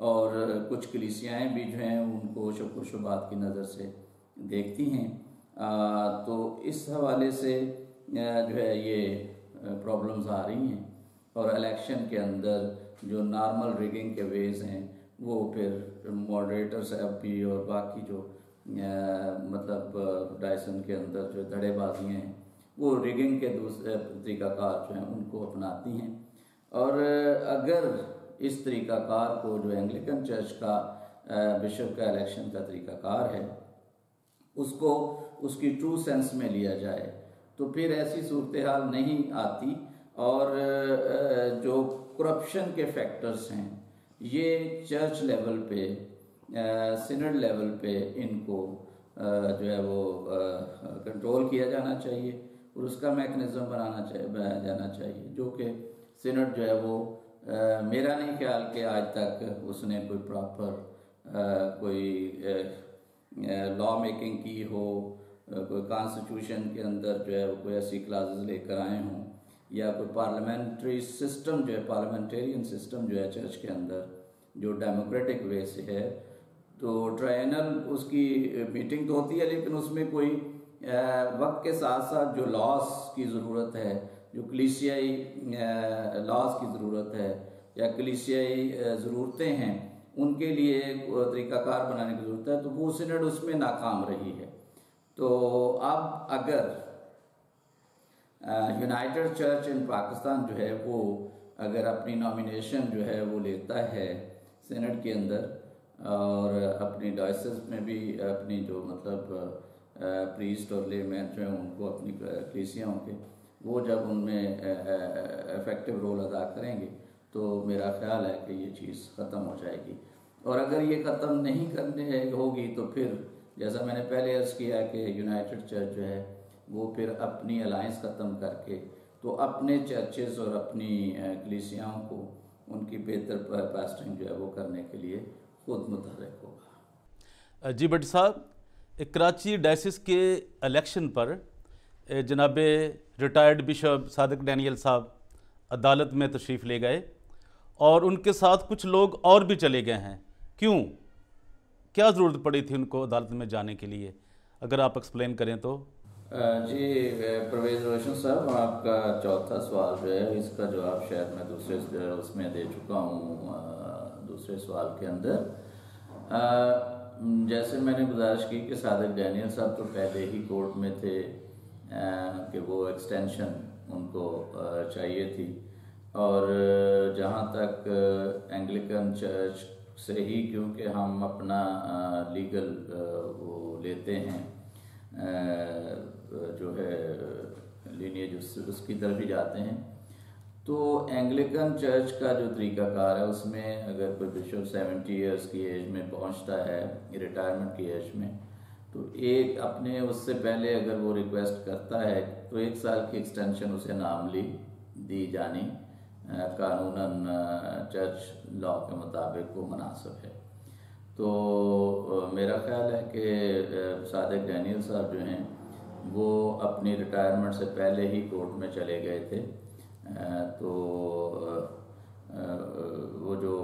S2: और कुछ कलीसियाएँ भी जो हैं उनको शुक्र शुबात की नज़र से देखती हैं। तो इस हवाले से जो है ये प्रॉब्लम्स आ रही हैं और इलेक्शन के अंदर जो नॉर्मल रिगिंग के वेज हैं वो फिर मॉडरेटर साहब भी और बाकी जो मतलब डायसन के अंदर जो धड़ेबाजियाँ हैं वो रिगिंग के दूसरे तरीक़ाकार जो हैं उनको अपनाती हैं। और अगर इस तरीक़ाकार को जो एंग्लिकन चर्च का बिशप का इलेक्शन का तरीक़ाकार है उसको उसकी ट्रू सेंस में लिया जाए तो फिर ऐसी सूरत हाल नहीं आती और जो करप्शन के फैक्टर्स हैं ये चर्च लेवल पे, सिनड लेवल पे इनको जो है वो कंट्रोल किया जाना चाहिए और उसका मैकेनिज़्म बनाया जाना चाहिए जो कि सिनड जो है वो मेरा नहीं ख्याल कि आज तक उसने कोई प्रॉपर कोई लॉ मेकिंग की हो, कोई कॉन्स्टिट्यूशन के अंदर जो है वो कोई ऐसी क्लासेस लेकर आए हों या कोई पार्लियामेंट्री सिस्टम जो है, पार्लियामेंटेरियन सिस्टम जो है चर्च के अंदर जो डेमोक्रेटिक वे से है, तो ट्रायनल उसकी मीटिंग तो होती है लेकिन उसमें कोई वक्त के साथ साथ जो लॉस की ज़रूरत है, जो कलीसियाई लॉस की ज़रूरत है या कलीसियाई ज़रूरतें हैं उनके लिए तरीक़ाकार बनाने की ज़रूरत है, तो वो सिनड उसमें नाकाम रही है। तो अब अगर यूनाइटेड चर्च इन पाकिस्तान जो है वो अगर अपनी नॉमिनेशन जो है वो लेता है सिनड के अंदर और अपनी डायसिस में भी अपनी जो मतलब प्रीस्ट और लेमैन जो है उनको अपनी कलीसियाओं के वो जब उनमें इफेक्टिव रोल अदा करेंगे तो मेरा ख्याल है कि ये चीज़ ख़त्म हो जाएगी। और अगर ये ख़त्म नहीं करने होगी तो फिर जैसा मैंने पहले अर्ज़ किया कि यूनाइटेड चर्च जो है वो फिर अपनी अलायंस ख़त्म करके तो अपने चर्चेस और अपनी कलीसियाओं को उनकी बेहतर पास्टरिंग जो है वो करने के लिए खुद मुतहर्रिक होगा।
S1: जी भट्ट साहब, कराची डायसिस के इलेक्शन पर जनाब रिटायर्ड बिशप सादिक डैनियल साहब अदालत में तशरीफ़ ले गए और उनके साथ कुछ लोग और भी चले गए हैं। क्यों, क्या ज़रूरत पड़ी थी उनको अदालत में जाने के लिए, अगर आप एक्सप्लेन करें तो।
S2: जी परवेज़ रोशन साहब, आपका चौथा सवाल जो है इसका जवाब शायद मैं दूसरे उसमें दे चुका हूँ दूसरे सवाल के अंदर। जैसे मैंने गुजारिश की कि सादिक डैनियल साहब तो पहले ही कोर्ट में थे कि वो एक्सटेंशन उनको चाहिए थी और जहाँ तक एंग्लिकन चर्च से ही, क्योंकि हम अपना लीगल वो लेते हैं जो है लीनिएज उसकी तरफ ही जाते हैं, तो एंग्लिकन चर्च का जो तरीक़ाकार है उसमें अगर कोई बिशप 70 ईयर्स की एज में पहुंचता है, रिटायरमेंट की एज में, तो एक अपने उससे पहले अगर वो रिक्वेस्ट करता है तो 1 साल की एक्सटेंशन उसे नामली दी जानी कानूनन चर्च लॉ के मुताबिक वो मुनासिब है। तो मेरा ख्याल है कि सादिक डैनियल साहब जो हैं वो अपनी रिटायरमेंट से पहले ही कोर्ट में चले गए थे, तो वो जो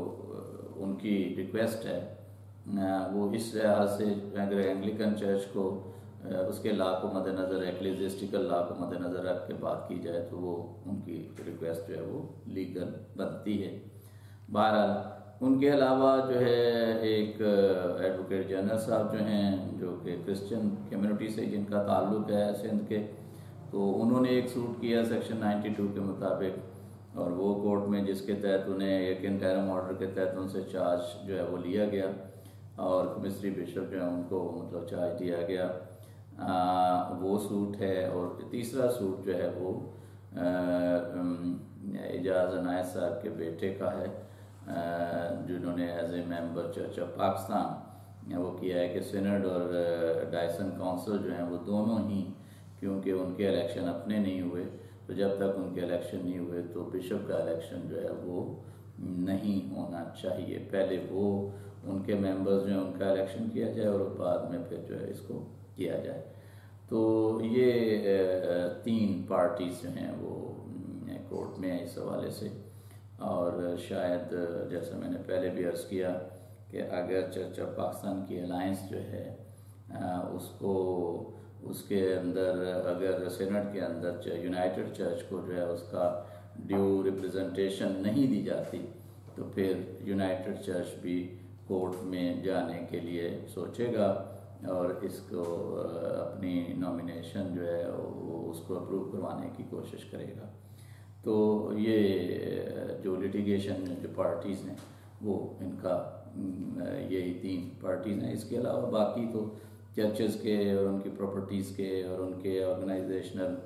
S2: उनकी रिक्वेस्ट है वो इस लिहाज से अगर एंग्लिकन चर्च को उसके लॉ को मद्देनज़र, एक्लेसियास्टिकल लॉ को मद्देनज़र रख के बात की जाए तो वो उनकी रिक्वेस्ट जो है वो लीगल बनती है। बहरहाल उनके अलावा जो है एक एडवोकेट जनरल साहब जो हैं जो कि क्रिश्चियन कम्युनिटी से जिनका ताल्लुक़ है सिंध के, तो उन्होंने एक सूट किया सेक्शन 92 के मुताबिक और वो कोर्ट में जिसके तहत उन्हें एक इंटरिम ऑर्डर के तहत उनसे चार्ज जो है वो लिया गया और कमिश्नरी बिशप जो है उनको मतलब चार्ज दिया गया, वो सूट है। और तीसरा सूट जो है वो एजाज अनायत साहब के बेटे का है, जिन्होंने as a member church of Pakistan वो किया है कि सिनड और डायसन काउंसिल जो हैं वो दोनों ही, क्योंकि उनके इलेक्शन अपने नहीं हुए, तो जब तक उनके इलेक्शन नहीं हुए तो बिशप का इलेक्शन जो है वो नहीं होना चाहिए। पहले वो उनके मेंबर्स जो हैं उनका इलेक्शन किया जाए और बाद में फिर जो है इसको किया जाए। तो ये 3 पार्टीज जो हैं वो कोर्ट में है इस हवाले से। और शायद जैसा मैंने पहले भी अर्ज़ किया कि अगर चर्च ऑफ पाकिस्तान की अलायंस जो है उसको उसके अंदर अगर सेनेट के अंदर यूनाइटेड चर्च को जो है उसका ड्यू रिप्रेजेंटेशन नहीं दी जाती तो फिर यूनाइटेड चर्च भी कोर्ट में जाने के लिए सोचेगा और इसको अपनी नॉमिनेशन जो है वो उसको अप्रूव करवाने की कोशिश करेगा। तो ये जो लिटिगेशन जो पार्टीज़ हैं वो इनका यही 3 पार्टीज़ हैं। इसके अलावा बाकी तो चर्चेज़ के और उनकी प्रॉपर्टीज़ के और उनके ऑर्गेनाइजेशनल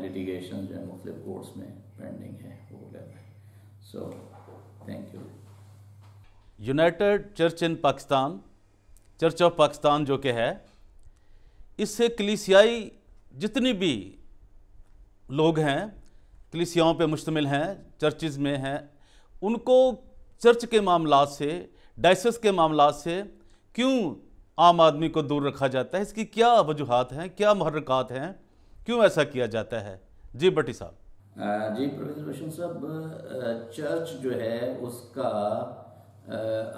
S2: लिटिगेशन जो है मुख्तलिफ कोर्ट्स में पेंडिंग है वो है। So thank you.
S1: United Church in Pakistan, church of Pakistan जो कि है, इससे कलीसियाई जितनी भी लोग हैं कलीसियाओं पे मुश्तमिल हैं, चर्चिज़ में हैं, उनको चर्च के मामलात से, डायसिस के मामलात से क्यों आम आदमी को दूर रखा जाता है? इसकी क्या वजूहात हैं, क्या मुहर्रिकात हैं, क्यों ऐसा किया जाता है? जी भट्टी साहब।
S2: जी प्रोफेसर रोशन साहब, चर्च जो है उसका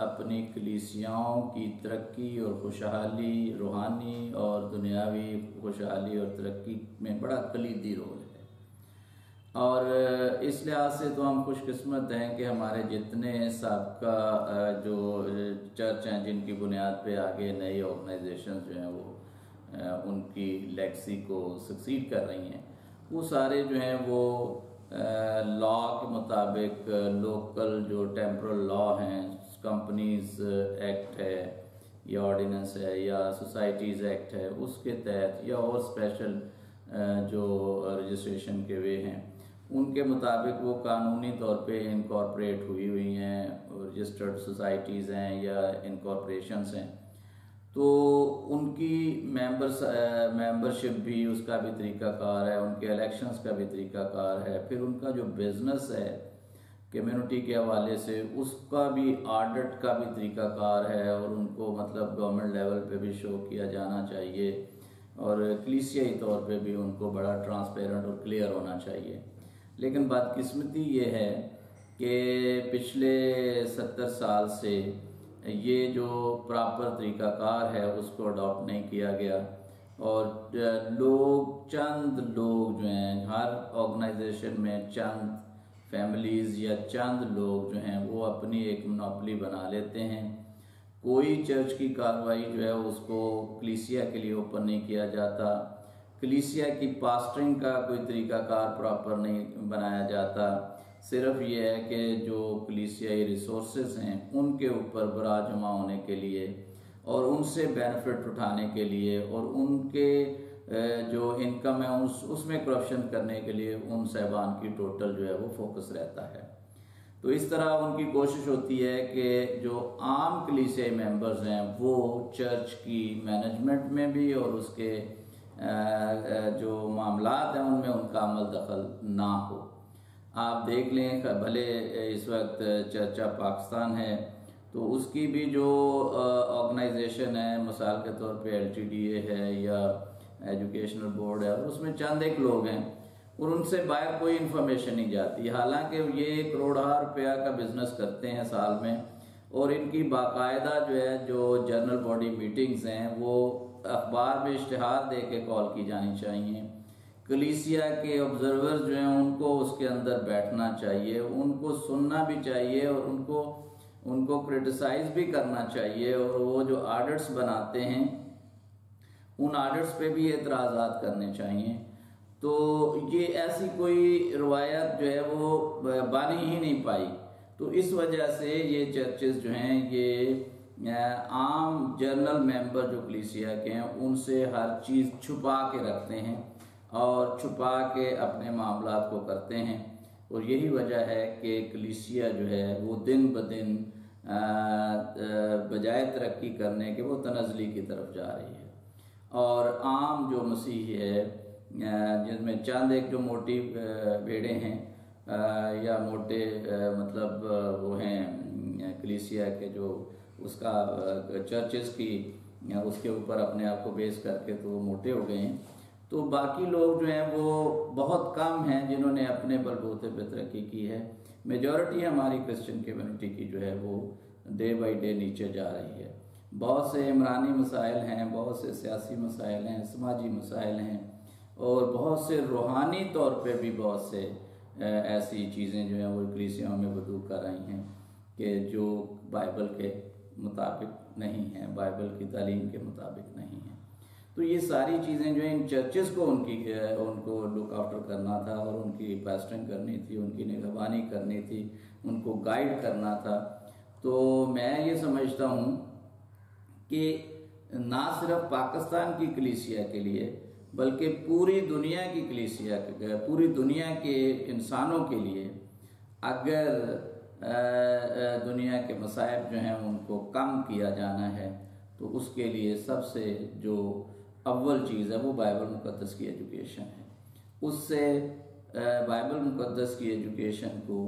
S2: अपनी कलीसियाओं की तरक्की और खुशहाली, रूहानी और दुनियावी खुशहाली और तरक्की में बड़ा कलीदी रोल है। और इस लिहाज से तो हम खुशकिस्मत हैं कि हमारे जितने साबका जो चर्च हैं जिनकी बुनियाद पे आगे नई ऑर्गेनाइजेशन जो हैं वो उनकी लेगेसी को सक्सीड कर रही हैं, वो सारे जो हैं वो लॉ के मुताबिक लोकल जो टेम्पोरल लॉ हैं, कंपनीज एक्ट है या ऑर्डिनेंस है या सोसाइटीज़ एक्ट है, उसके तहत या और स्पेशल जो रजिस्ट्रेशन के वे हैं उनके मुताबिक वो कानूनी तौर पे इनकॉर्पोरेट हुई हैं, रजिस्टर्ड सोसाइटीज़ हैं या इनकॉर्पोरेशंस हैं। तो उनकी मेंबरशिप भी, उसका भी तरीक़ाकार है, उनके इलेक्शंस का भी तरीक़ाकार है, फिर उनका जो बिज़नेस है कम्युनिटी के हवाले से उसका भी ऑडिट का भी तरीक़ाकार है और उनको मतलब गवर्नमेंट लेवल पे भी शो किया जाना चाहिए और कलीसियाई तौर पे भी उनको बड़ा ट्रांसपेरेंट और क्लियर होना चाहिए। लेकिन बदकिस्मती ये है कि पिछले 70 साल से ये जो प्रॉपर तरीक़ाकार है उसको अडॉप्ट नहीं किया गया और चंद लोग जो हैं, हर ऑर्गेनाइजेशन में चंद फैमिलीज़ या चंद लोग जो हैं वो अपनी एक मोनोपोली बना लेते हैं। कोई चर्च की कार्रवाई जो है उसको कलीसिया के लिए ओपन नहीं किया जाता, कलीसिया की पास्टरिंग का कोई तरीक़ाकार प्रॉपर नहीं बनाया जाता। सिर्फ ये है कि जो कलीसियाई रिसोर्सेज हैं उनके ऊपर बरा जमा होने के लिए और उनसे बेनिफिट उठाने के लिए और उनके जो इनकम है उसमें करप्शन करने के लिए उन साहिबान की टोटल जो है वो फोकस रहता है। तो इस तरह उनकी कोशिश होती है कि जो आम कलीसियाई मेंबर्स हैं वो चर्च की मैनेजमेंट में भी और उसके जो मामलात हैं उनमें उनका अमल दखल ना हो। आप देख लें, भले इस वक्त चर्च ऑफ पाकिस्तान है तो उसकी भी जो ऑर्गेनाइजेशन है, मिसाल के तौर पे LTDA है या एजुकेशनल बोर्ड है, उसमें चंद एक लोग हैं और उनसे बाहर कोई इन्फॉर्मेशन नहीं जाती, हालांकि ये करोड़ों रुपया का बिजनेस करते हैं साल में और इनकी बाकायदा जो है जो जनरल बॉडी मीटिंग्स हैं वो अखबार में इश्तिहार दे के कॉल की जानी चाहिए। कलीसिया के ऑब्जर्वर्स जो हैं उनको उसके अंदर बैठना चाहिए, उनको सुनना भी चाहिए और उनको क्रिटिसाइज भी करना चाहिए और वो जो ऑडिट्स बनाते हैं उन ऑडिट्स पे भी एतराज़ात करने चाहिए। तो ये ऐसी कोई रवायत जो है वो बनी ही नहीं पाई। तो इस वजह से ये चर्चेस जो हैं ये आम जनरल मेंबर जो कलीसिया के हैं उनसे हर चीज़ छुपा के रखते हैं और छुपा के अपने मामलात को करते हैं। और यही वजह है कि कलीसिया जो है वो दिन ब दिन बजाय तरक्की करने के वो तनज़ली की तरफ जा रही है। और आम जो मसीह है जिसमें चंद एक जो मोटी भेड़ें हैं या मोटे मतलब वो हैं कलीसिया के जो उसका चर्चेस की उसके ऊपर अपने आप को बेस करके तो वो मोटे हो गए हैं। तो बाकी लोग जो हैं वो बहुत कम हैं जिन्होंने अपने बलबूते पे तरक्की की है। मेजॉरिटी हमारी क्रिश्चियन कम्युनिटी की जो है वो डे बाई डे नीचे जा रही है। बहुत से इमरानी मसाइल हैं, बहुत से सियासी मसाइल हैं, समाजी मसाइल हैं और बहुत से रूहानी तौर पे भी बहुत से ऐसी चीज़ें जो हैं वो कलीसियाओं में वजू कर रही हैं कि जो बाइबल के मुताबिक नहीं है, बाइबल की तालीम के मुताबिक नहीं है। तो ये सारी चीज़ें जो है इन चर्चेस को उनको लुक आफ्टर करना था और उनकी पास्टरिंग करनी थी, उनकी निगहबानी करनी थी, उनको गाइड करना था। तो मैं ये समझता हूँ कि ना सिर्फ पाकिस्तान की कलीसिया के लिए बल्कि पूरी दुनिया की कलीसिया, पूरी दुनिया के इंसानों के लिए अगर दुनिया के मसाइब जो हैं उनको कम किया जाना है तो उसके लिए सबसे जो अव्वल चीज़ है वो बाइबल मुक़द्दस की एजुकेशन है। उससे बाइबल मुक़द्दस की एजुकेशन को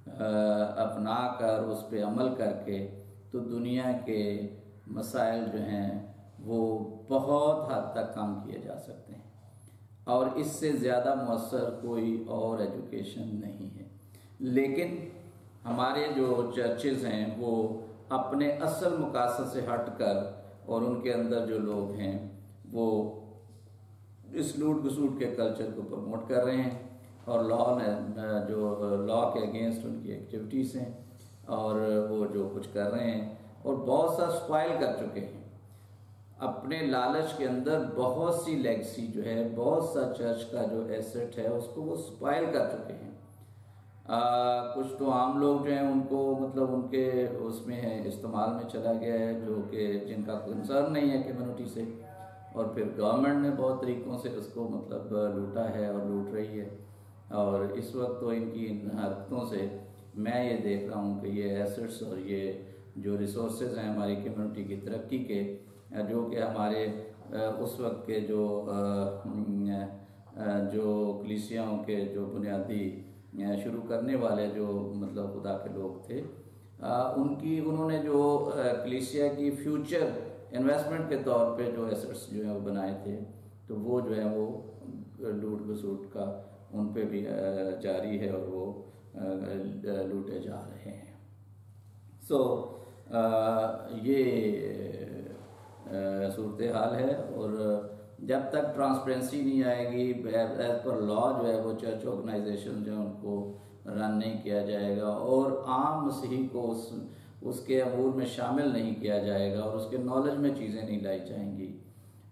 S2: अपना कर उस पर अमल करके तो दुनिया के मसाइल जो हैं वो बहुत हद तक कम किए जा सकते हैं और इससे ज़्यादा मौसर कोई और एजुकेशन नहीं है। लेकिन हमारे जो चर्चेज़ हैं वो अपने असल मकासद से हट कर और उनके अंदर जो लोग हैं वो इस लूट घसूट के कल्चर को प्रमोट कर रहे हैं और लॉ के अगेंस्ट उनकी एक्टिविटीज़ हैं और वो जो कुछ कर रहे हैं और बहुत सा स्पॉइल कर चुके हैं। अपने लालच के अंदर बहुत सी लेगेसी जो है, बहुत सा चर्च का जो एसेट है उसको वो स्पॉइल कर चुके हैं। कुछ तो आम लोग जो हैं उनको मतलब उनके उसमें है इस्तेमाल में चला गया है जो कि जिनका कंसर्न नहीं है कम्युनिटी से, और फिर गवर्नमेंट ने बहुत तरीक़ों से उसको मतलब लूटा है और लूट रही है। और इस वक्त तो इनकी इन हरकतों से मैं ये देख रहा हूँ कि ये एसेट्स और ये जो रिसोर्सेज हैं हमारी कम्युनिटी की तरक्की के, जो कि हमारे उस वक्त के जो कलीसियाओं के जो बुनियादी शुरू करने वाले जो मतलब खुदा के लोग थे, उन्होंने जो कलीसिया की फ्यूचर इन्वेस्टमेंट के तौर पे जो एसेट्स जो है वो बनाए थे, तो वो जो है वो लूट घसूट का उन पे भी जारी है और वो लूटे जा रहे हैं। ये सूरत हाल है और जब तक ट्रांसपेरेंसी नहीं आएगी, एज पर लॉ जो है वो चर्च ऑर्गेनाइजेशन जो है उनको रन नहीं किया जाएगा और आम मसीही को उसके अमूर में शामिल नहीं किया जाएगा और उसके नॉलेज में चीज़ें नहीं लाई जाएंगी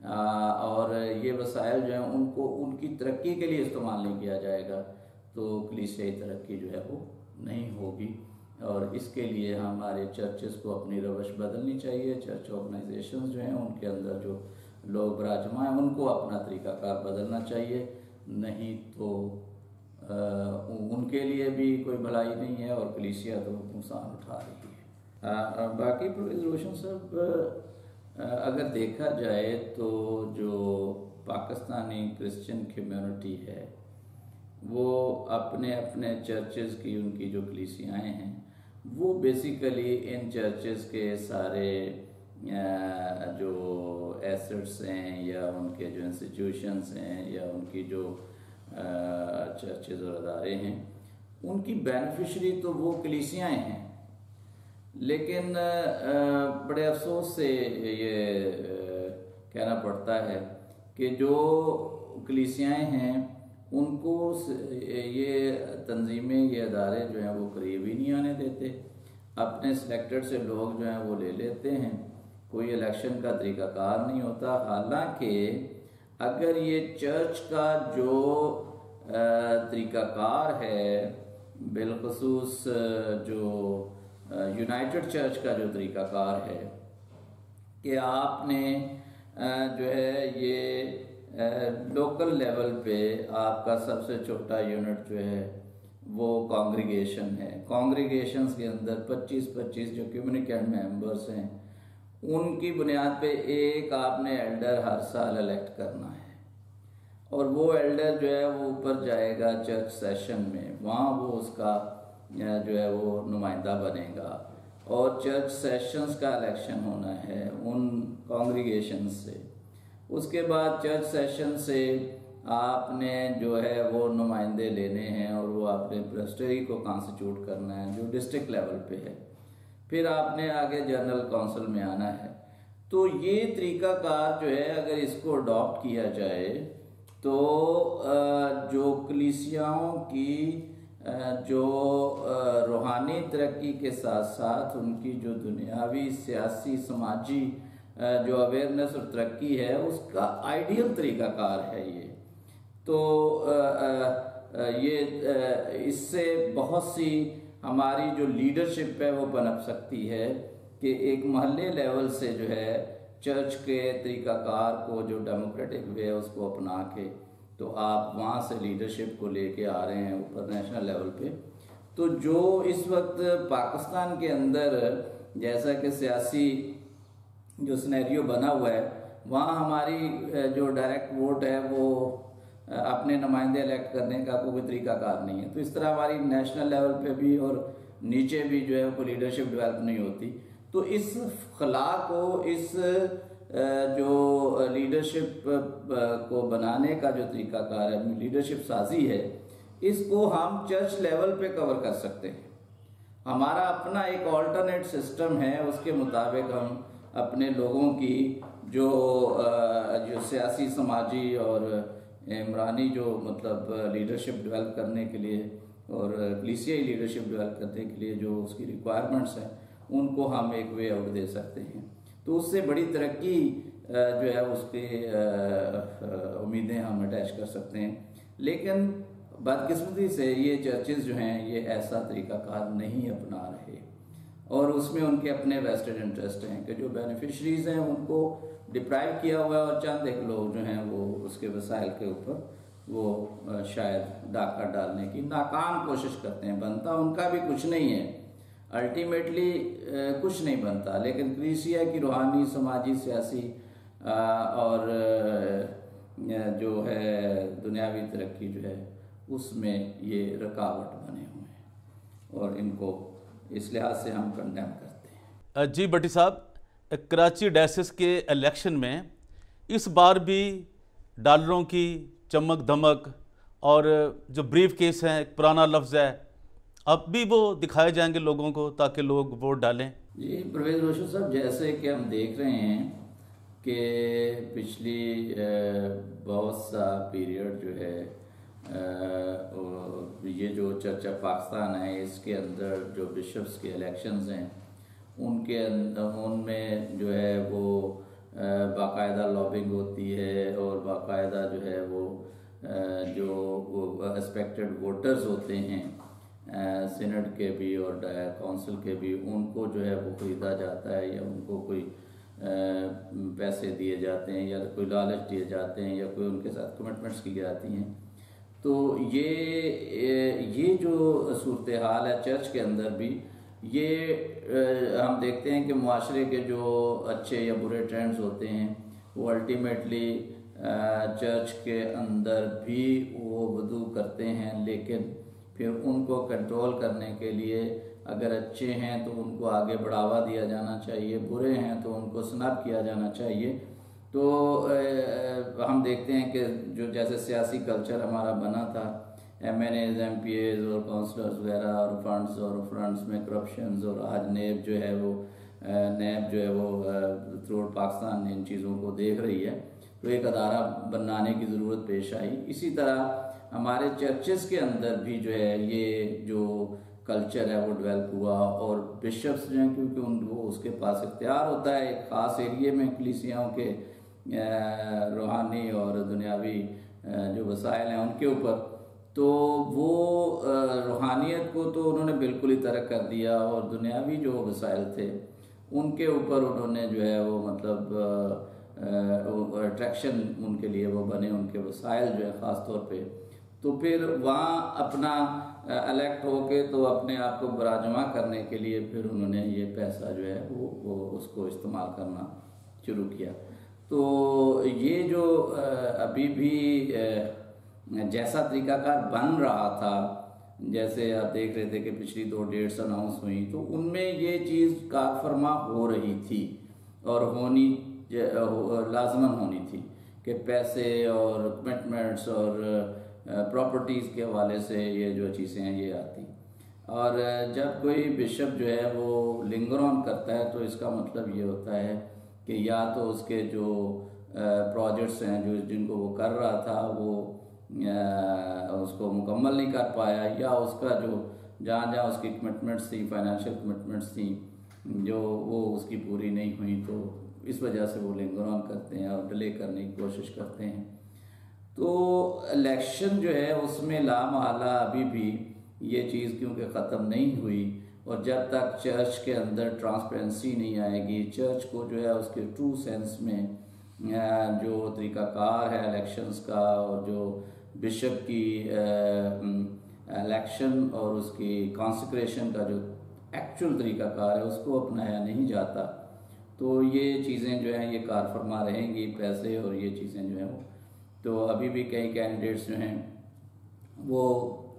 S2: और ये वसाइल जो हैं उनको उनकी तरक्की के लिए इस्तेमाल नहीं किया जाएगा, तो कलीसियाई तरक्की जो है वो नहीं होगी। और इसके लिए हमारे चर्चेस को अपनी रवश बदलनी चाहिए। चर्च ऑर्गेनाइजेशंस जो हैं उनके अंदर जो लोग विराजमान हैं उनको अपना तरीक़ाकार बदलना चाहिए, नहीं तो उनके लिए भी कोई भलाई नहीं है और कलीसिया तो नुकसान उठा रही है। बाकी प्रोफेसर रोशन साहब, अगर देखा जाए तो जो पाकिस्तानी क्रिश्चियन कम्युनिटी है वो अपने अपने चर्चेज़ की उनकी जो कलीसियाएँ हैं वो बेसिकली इन चर्चेज़ के सारे जो एसेट्स हैं या उनके जो इंस्टीट्यूशंस हैं या उनकी जो चर्चेज़ और अदारे हैं उनकी बेनिफिशरी तो वो कलीसियाएँ हैं। लेकिन बड़े अफसोस से ये कहना पड़ता है कि जो कलीसियाएँ हैं उनको ये तंजीमें, ये अदारे जो हैं वो करीब ही नहीं आने देते। अपने सिलेक्टेड से लोग जो हैं वो ले लेते हैं, कोई इलेक्शन का तरीक़ाकार नहीं होता। हालांकि अगर ये चर्च का जो तरीक़ाकार है, बिलखुसूस जो यूनाइटेड चर्च का जो तरीक़ाकार है कि आपने जो है ये लोकल लेवल पे आपका सबसे छोटा यूनिट जो है वो कॉन्ग्रीगेशन है। कॉन्ग्रीगेशंस के अंदर 25-25 जो कम्युनिकेंट मेंबर्स हैं उनकी बुनियाद पे एक आपने एल्डर हर साल इलेक्ट करना है, और वो एल्डर जो है वो ऊपर जाएगा चर्च सेशन में, वहाँ वो उसका जो है वो नुमाइंदा बनेगा, और चर्च सेशंस का इलेक्शन होना है उन कॉन्ग्रीगेशंस से। उसके बाद चर्च सेशन से आपने जो है वो नुमाइंदे लेने हैं और वो आपने प्रेस्टरी को कॉन्स्टिट्यूट करना है जो डिस्ट्रिक्ट लेवल पे है, फिर आपने आगे जनरल काउंसिल में आना है। तो ये तरीक़ाकार जो है अगर इसको अडॉप्ट किया जाए तो जो कलीसियाओं की जो रूहानी तरक्की के साथ साथ उनकी जो दुनियावी सियासी समाजी जो अवेयरनेस और तरक्की है उसका आइडियल तरीक़ाकार है ये। तो ये इससे बहुत सी हमारी जो लीडरशिप है वो पनप सकती है कि एक महल्ले लेवल से जो है चर्च के तरीक़ाकार को जो डेमोक्रेटिक वे है उसको अपना के तो आप वहाँ से लीडरशिप को लेके आ रहे हैं ऊपर नेशनल लेवल पे। तो जो इस वक्त पाकिस्तान के अंदर जैसा कि सियासी जो सिनेरियो बना हुआ है वहाँ हमारी जो डायरेक्ट वोट है वो अपने नुमाइंदे इलेक्ट करने का कोई तरीक़ाकार नहीं है। तो इस तरह हमारी नेशनल लेवल पे भी और नीचे भी जो है कोई लीडरशिप डेवलप नहीं होती। तो इस खला को इस जो लीडरशिप को बनाने का जो तरीक़ाकार है लीडरशिप साजी है इसको हम चर्च लेवल पे कवर कर सकते हैं। हमारा अपना एक ऑल्टरनेट सिस्टम है, उसके मुताबिक हम अपने लोगों की जो सियासी समाजी और इमरानी जो मतलब लीडरशिप डेवलप करने के लिए और कलीसियाई लीडरशिप डेवलप करने के लिए जो उसकी रिक्वायरमेंट्स हैं उनको हम एक वे आउट दे सकते हैं। तो उससे बड़ी तरक्की जो है उसकी उम्मीदें हम अटैच कर सकते हैं। लेकिन बदकिस्मती से ये चर्चेज़ जो हैं ये ऐसा तरीक़ाकार नहीं अपना रहे और उसमें उनके अपने वेस्टेड इंटरेस्ट हैं कि जो बेनिफिशरीज़ हैं उनको डिप्राइव किया हुआ है और चंद एक लोग जो हैं वो उसके वसाइल के ऊपर वो शायद डाका डालने की नाकाम कोशिश करते हैं। बनता उनका भी कुछ नहीं है, अल्टीमेटली कुछ नहीं बनता, लेकिन कलीसिया की रूहानी समाजी सियासी और जो है दुनियावी तरक्की जो है उसमें ये रुकावट बने हुए हैं और इनको इस लिहाज से हम कंडेम करते हैं।
S1: जी भट्टी साहब, कराची डायसिस के इलेक्शन में इस बार भी डॉलरों की चमक धमक और जो ब्रीफ केस है एक पुराना लफ्ज़ है, अब भी वो दिखाए जाएंगे लोगों को ताकि लोग वोट डालें?
S2: जी परवेज़ रोशन साहब, जैसे कि हम देख रहे हैं कि पिछली बहुत सा पीरियड जो है ये जो चर्चा पाकिस्तान है इसके अंदर जो बिशप्स के इलेक्शंस हैं उनके अंदर उनमें जो है वो बाकायदा लॉबिंग होती है और बाकायदा जो है वो जो एक्सपेक्टेड वोटर्स होते हैं सीनेट के भी और काउंसिल के भी, उनको जो है वो ख़रीदा जाता है या उनको कोई पैसे दिए जाते हैं या कोई लालच दिए जाते हैं या कोई उनके साथ कमिटमेंट्स की जाती हैं। तो ये जो सूरत हाल है चर्च के अंदर भी ये हम देखते हैं कि मुआशरे के जो अच्छे या बुरे ट्रेंड्स होते हैं वो अल्टीमेटली चर्च के अंदर भी वो वदू करते हैं, लेकिन फिर उनको कंट्रोल करने के लिए अगर अच्छे हैं तो उनको आगे बढ़ावा दिया जाना चाहिए, बुरे हैं तो उनको स्नब किया जाना चाहिए। तो हम देखते हैं कि जो जैसे सियासी कल्चर हमारा बना था, MNAs, MPAs और काउंसलर्स वगैरह और फंड्स में करप्शंस, और आज नैब जो है वो थ्रू पाकिस्तान इन चीज़ों को देख रही है, तो एक अदारा बनाने की ज़रूरत पेश आई। इसी तरह हमारे चर्चेज़ के अंदर भी जो है ये जो कल्चर है वो डेवलप हुआ और बिशप्स जो हैं क्योंकि उनको उसके पास इख्तियार होता है एक ख़ास एरिए में कलीसियाओं के रूहानी और दुनियावी जो वसाइल हैं उनके ऊपर, तो वो रूहानियत को तो उन्होंने बिल्कुल ही तर्क कर दिया और दुनियावी जो वसाइल थे उनके ऊपर उन्होंने जो है वो मतलब अट्रैक्शन उनके लिए वो बने, उनके वसाइल जो है ख़ास तौर पे। तो फिर वहाँ अपना इलेक्ट होके तो अपने आप को बराजमा करने के लिए फिर उन्होंने ये पैसा जो है वो उसको इस्तेमाल करना शुरू किया। तो ये जो अभी भी जैसा तरीकाकार बन रहा था, जैसे आप देख रहे थे कि पिछली 2 डेट्स अनाउंस हुई, तो उनमें ये चीज़ कारफरमा हो रही थी और होनी लाजमन होनी थी कि पैसे और कमिटमेंट्स और प्रॉपर्टीज़ के हवाले से ये जो चीज़ें हैं ये आती। और जब कोई बिशप जो है वो लिंगर ऑन करता है तो इसका मतलब ये होता है कि या तो उसके जो प्रोजेक्ट्स हैं जो जिनको वो कर रहा था वो उसको मुकम्मल नहीं कर पाया, या उसका जो जहाँ जहाँ उसकी कमिटमेंट्स थी, फाइनेंशियल कमिटमेंट्स थी, जो वो उसकी पूरी नहीं हुई, तो इस वजह से वो लिंगर ऑन करते हैं और डिले करने की कोशिश करते हैं। तो इलेक्शन जो है उसमें लामहला अभी भी ये चीज़ क्योंकि ख़त्म नहीं हुई, और जब तक चर्च के अंदर ट्रांसपेरेंसी नहीं आएगी, चर्च को जो है उसके ट्रू सेंस में जो तरीक़ाकार है इलेक्शंस का और जो बिशप की इलेक्शन और उसकी कॉन्सेक्रेशन का जो एक्चुअल तरीक़ाकार है उसको अपनाया नहीं जाता, तो ये चीज़ें जो हैं ये कारफरमा रहेंगी, पैसे और ये चीज़ें जो हैं वो। तो अभी भी कई कैंडिडेट्स जो हैं वो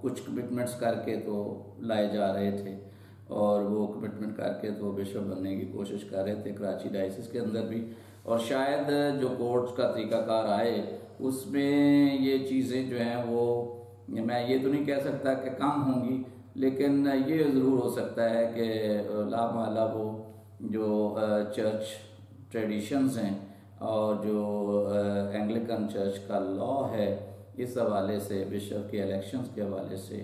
S2: कुछ कमिटमेंट्स करके तो लाए जा रहे थे, और वो कमिटमेंट करके तो बिशप बनने की कोशिश कर रहे थे कराची डायसिस के अंदर भी, और शायद जो कोर्ट्स का तरीकाकार आए उसमें ये चीज़ें जो हैं वो, मैं ये तो नहीं कह सकता कि कम होंगी, लेकिन ये ज़रूर हो सकता है कि लामहला वो जो चर्च ट्रेडिशंस हैं और जो एंग्लिकन चर्च का लॉ है इस हवाले से, बिशप के इलेक्शंस के हवाले से,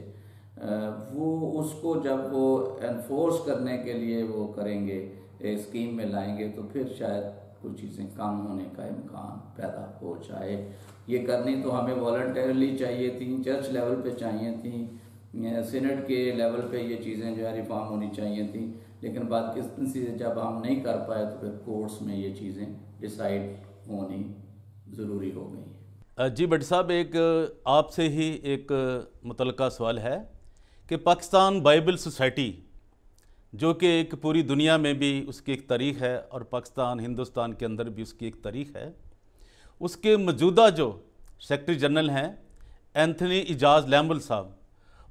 S2: वो उसको जब वो एनफोर्स करने के लिए वो करेंगे, स्कीम में लाएंगे, तो फिर शायद कुछ चीज़ें कम होने का इम्कान पैदा हो जाए। ये करनी तो हमें वॉलंटरली चाहिए थी, चर्च लेवल पे चाहिए थी, सीनेट के लेवल पे ये चीज़ें जो है रिफॉर्म होनी चाहिए थी, लेकिन बदकिस्मती से जब हम नहीं कर पाए तो फिर कोर्ट्स में ये चीज़ें डिसाइड होनी ज़रूरी हो गई।
S1: जी भट्ट साहब, एक आपसे ही एक मुतल्लका सवाल है कि पाकिस्तान बाइबल सोसाइटी, जो कि एक पूरी दुनिया में भी उसकी एक तारीख़ है और पाकिस्तान हिंदुस्तान के अंदर भी उसकी एक तारीख़ है, उसके मौजूदा जो सेक्रेटरी जनरल हैं एंथनी इजाज़ लैम्बल साहब,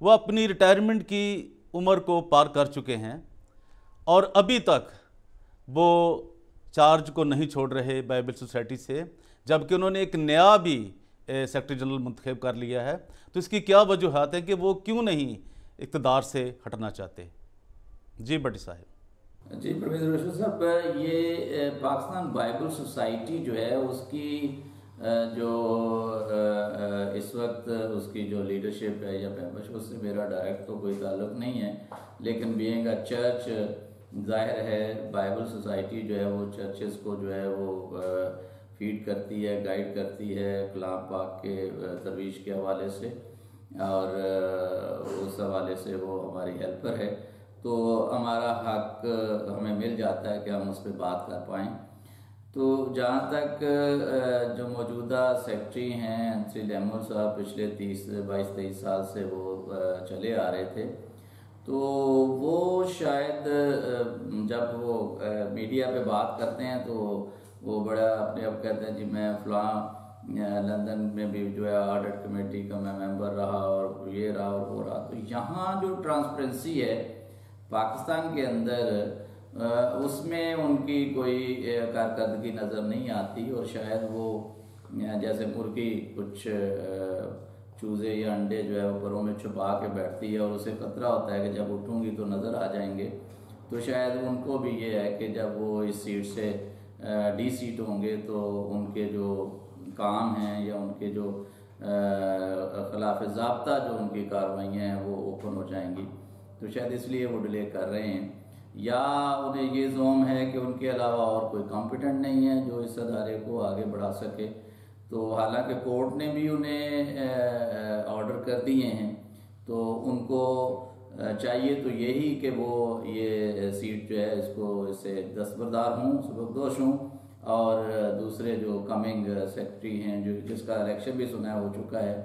S1: वो अपनी रिटायरमेंट की उम्र को पार कर चुके हैं और अभी तक वो चार्ज को नहीं छोड़ रहे बाइबल सोसाइटी से, जबकि उन्होंने एक नया भी सेक्रेटरी जनरल मुंतखब कर लिया है। तो इसकी क्या वजूहत है कि वो क्यों नहीं इक़्तिदार से हटना चाहते? जी भट्टी साहब।
S2: जी परवेज़ रशीद साहब, ये पाकिस्तान बाइबल सोसाइटी जो है उसकी जो इस वक्त उसकी जो लीडरशिप है या मेंबरशिप, उससे मेरा डायरेक्ट तो कोई ताल्लुक नहीं है, लेकिन बीइंग अ चर्च जाहिर है बाइबल सोसाइटी जो है वो चर्चेस को जो है वो फीड करती है, गाइड करती है कलाम पाक के तरवीज के हवाले से, और उस हवाले से वो हमारी हेल्पर है, तो हमारा हक हमें मिल जाता है कि हम उस पर बात कर पाएँ। तो जहाँ तक जो मौजूदा सेक्रेटरी हैं एंथनी लैम्बल साहब, पिछले 22-23 साल से वो चले आ रहे थे, तो वो शायद जब वो मीडिया पे बात करते हैं तो वो बड़ा अपने आप कहते हैं जी मैं फ़लाँ लंदन में भी जो है ऑडिट कमेटी का मैं मेंबर रहा और ये रहा और वो रहा। तो यहाँ जो ट्रांसपेरेंसी है पाकिस्तान के अंदर उसमें उनकी कोई कारकर्दगी नज़र नहीं आती, और शायद वो जैसे मुर्गी कुछ चूज़े या अंडे जो है वो घरों में छुपा के बैठती है और उसे खतरा होता है कि जब उठूँगी तो नज़र आ जाएंगे, तो शायद उनको भी ये है कि जब वो इस सीट से डी सीट होंगे तो उनके जो काम हैं या उनके जो खिलाफ ज़ाब्ता जो उनकी कार्रवाइयाँ हैं वो ओपन हो जाएंगी, तो शायद इसलिए वो डिले कर रहे हैं, या उन्हें ये ज़ोम है कि उनके अलावा और कोई कॉम्पिटेंट नहीं है जो इस अदारे को आगे बढ़ा सके। तो हालांकि कोर्ट ने भी उन्हें ऑर्डर कर दिए हैं, तो उनको चाहिए तो यही कि वो ये सीट जो है इससे दस्तबरदार हों, सबकदोश हों, और दूसरे जो कमिंग सेक्रेटरी हैं जो जिसका इलेक्शन भी सुना हो चुका है,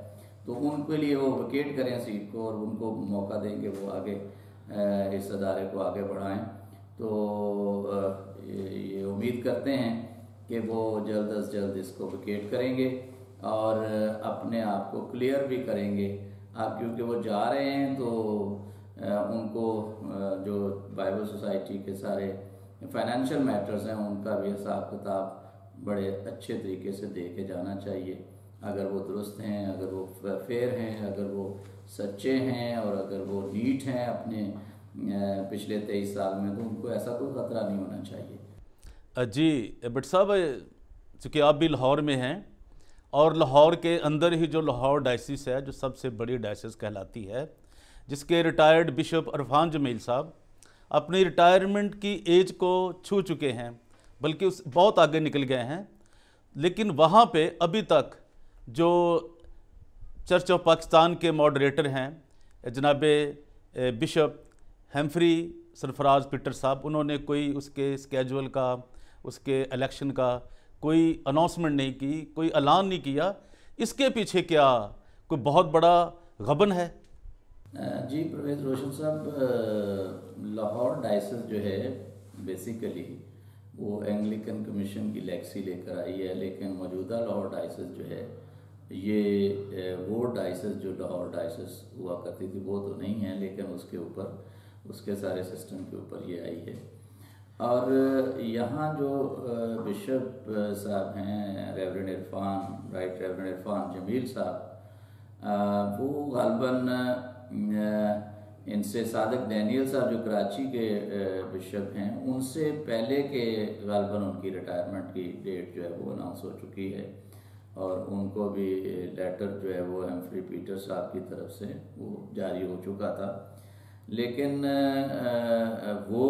S2: तो उनके लिए वो वेकेट करें सीट को और उनको मौका देंगे वो आगे इस अदारे को आगे बढ़ाएं। तो ये उम्मीद करते हैं कि वो जल्द अज जल्द इसको वेकेट करेंगे और अपने आप को क्लियर भी करेंगे। अब क्योंकि वो जा रहे हैं तो उनको जो बाइबल सोसाइटी के सारे फाइनेंशियल मैटर्स हैं उनका भी हिसाब किताब बड़े अच्छे तरीके से दे के जाना चाहिए। अगर वो दुरुस्त हैं, अगर वो फेयर हैं, अगर वो सच्चे हैं और अगर वो नीट हैं अपने पिछले 23 साल में, तो उनको ऐसा कोई ख़तरा नहीं होना चाहिए।
S1: जी भट्ट साहब, चूँकि आप भी लाहौर में हैं और लाहौर के अंदर ही जो लाहौर डायसिस है जो सबसे बड़ी डायसिस कहलाती है, जिसके रिटायर्ड बिशप इरफान जमील साहब अपनी रिटायरमेंट की एज को छू चुके हैं, बल्कि उस बहुत आगे निकल गए हैं, लेकिन वहाँ पे अभी तक जो चर्च ऑफ पाकिस्तान के मॉडरेटर हैं जनाब बिशप हेम्फ्री सरफराज पीटर साहब, उन्होंने कोई उसके स्केजुअल का, उसके इलेक्शन का कोई अनाउंसमेंट नहीं की, कोई ऐलान नहीं किया। इसके पीछे क्या कोई बहुत बड़ा गबन है?
S2: जी परवेज़ रोशन साहब, लाहौर डायसिस जो है बेसिकली वो एंग्लिकन कमीशन की लेगसी लेकर आई है, लेकिन मौजूदा लाहौर डायसिस जो है ये वो डायसिस जो लाहौर डायसिस हुआ करती थी वो तो नहीं है, लेकिन उसके ऊपर उसके सारे सिस्टम के ऊपर ये आई है। और यहाँ जो बिशप साहब हैं reverend Irfan, right reverend Irfan Jamil साहब, वो गालबन इनसे सादिक डैनियल साहब जो कराची के बिशप हैं उनसे पहले के गालबन उनकी रिटायरमेंट की डेट जो है वो अनाउंस हो चुकी है और उनको भी लेटर जो है वो हेम्फ्री पीटर साहब की तरफ से वो जारी हो चुका था। लेकिन वो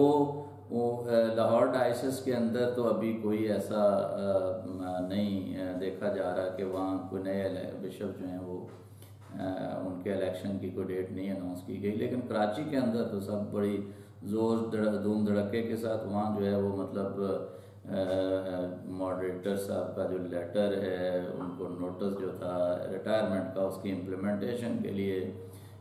S2: लाहौर डायसिस के अंदर तो अभी कोई ऐसा नहीं देखा जा रहा कि वहाँ कोई नए बिशप जो हैं वो उनके इलेक्शन की कोई डेट नहीं अनाउंस की गई। लेकिन कराची के अंदर तो सब बड़ी ज़ोर धूम धड़के के साथ वहाँ जो है वो मतलब मॉडरेटर साहब का जो लेटर है, उनको नोटिस जो था रिटायरमेंट का, उसकी इम्प्लीमेंटेशन के लिए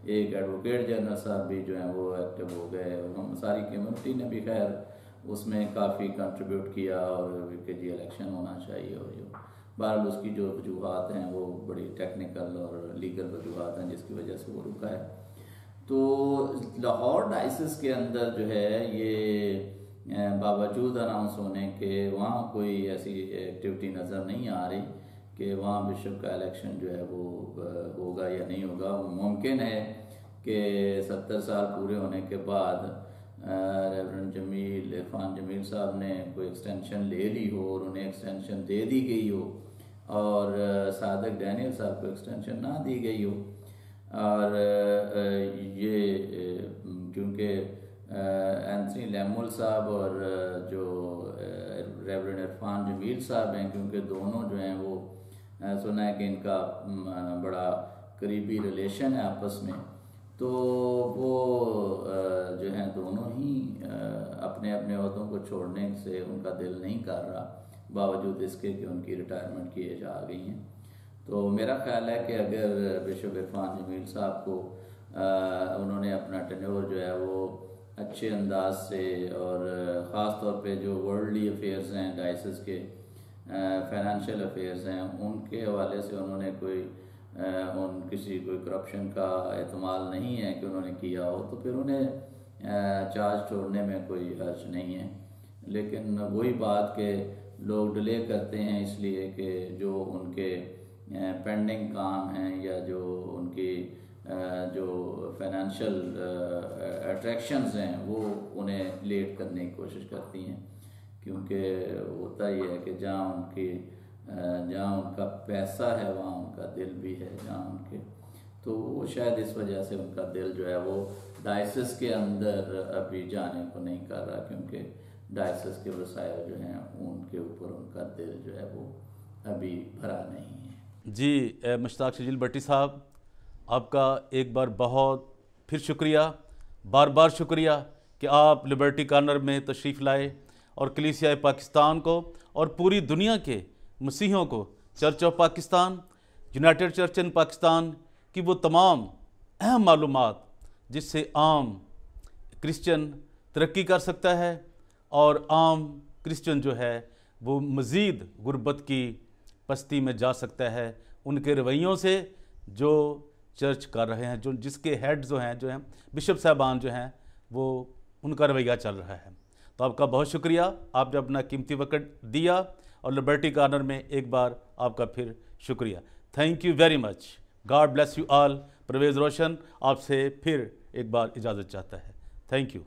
S2: एक एडवोकेट जनरल साहब भी जो हैं वो एक्टिव हो गए। हम सारी कम्युनिटी ने भी खैर उसमें काफ़ी कंट्रीब्यूट किया और कि जी इलेक्शन होना चाहिए। और जो बहरहाल उसकी जो वजूहत हैं वो बड़ी टेक्निकल और लीगल वजूहत हैं जिसकी वजह से वो रुका है। तो लाहौर डायसिस के अंदर जो है ये बावजूद अनाउंस होने के वहाँ कोई ऐसी एक्टिविटी नज़र नहीं आ रही कि वहाँ बिशप का इलेक्शन जो है वो होगा या नहीं होगा। मुमकिन है कि 70 साल पूरे होने के बाद रेवरेंड जमील इरफान जमील साहब ने कोई एक्सटेंशन ले ली हो और उन्हें एक्सटेंशन दे दी गई हो और सादिक डैनियल साहब को एक्सटेंशन ना दी गई हो। और ये क्योंकि एंथनी लेमुल साहब और जो रेवरेंड इरफान जमील साहब हैं, क्योंकि दोनों जो हैं वो सुना है कि इनका बड़ा करीबी रिलेशन है आपस में, तो वो जो हैं दोनों ही अपने अपने ओहदों को छोड़ने से उनका दिल नहीं कर रहा, बावजूद इसके कि उनकी रिटायरमेंट की एज आ गई हैं। तो मेरा ख्याल है कि अगर बिशप इरफान जमील साहब को उन्होंने अपना टेन्योर जो है वो अच्छे अंदाज से और ख़ास तौर पे जो वर्ल्डली अफेयर्स हैं डायसिस के, फाइनेंशियल अफेयर्स हैं, उनके हवाले से उन्होंने कोई किसी कोई करप्शन का एहतमाल नहीं है कि उन्होंने किया हो, तो फिर उन्हें चार्ज छोड़ने में कोई हर्ज नहीं है। लेकिन वही बात के लोग डिले करते हैं इसलिए कि जो उनके पेंडिंग काम हैं या जो उनकी जो फाइनेंशियल अट्रैक्शंस हैं वो उन्हें लेट करने की कोशिश करती हैं, क्योंकि होता ही है कि जहाँ उनका पैसा है वहाँ उनका दिल भी है, जहाँ उनके, तो वो शायद इस वजह से उनका दिल जो है वो डायसिस के अंदर अभी जाने को नहीं कर रहा, क्योंकि डायसिस के वसाइल जो हैं उनके ऊपर उनका दिल जो है वो अभी भरा नहीं है।
S1: जी मुश्ताक शजील भट्टी साहब, आपका एक बार बहुत फिर शुक्रिया, बार बार शुक्रिया कि आप लिबर्टी कॉर्नर में तशरीफ़ लाए और कलीसिया पाकिस्तान को और पूरी दुनिया के मसीहों को church of Pakistan, United Church in Pakistan कि वो तमाम अहम मालूमात जिससे आम क्रिश्चियन तरक्की कर सकता है और आम क्रिश्चियन जो है वो मज़ीद गुर्बत की पस्ती में जा सकता है, उनके रवैयों से जो चर्च कर रहे हैं, जो जिसके हेड जो हैं बिशप साहबान जो हैं, वो उनका रवैया चल रहा है। तो आपका बहुत शुक्रिया, आपने अपना कीमती वक्त दिया और लिबर्टी कॉर्नर में एक बार आपका फिर शुक्रिया। Thank you very much. God bless you all. Parvez Roshan आपसे फिर एक बार इजाज़त चाहता है। Thank you.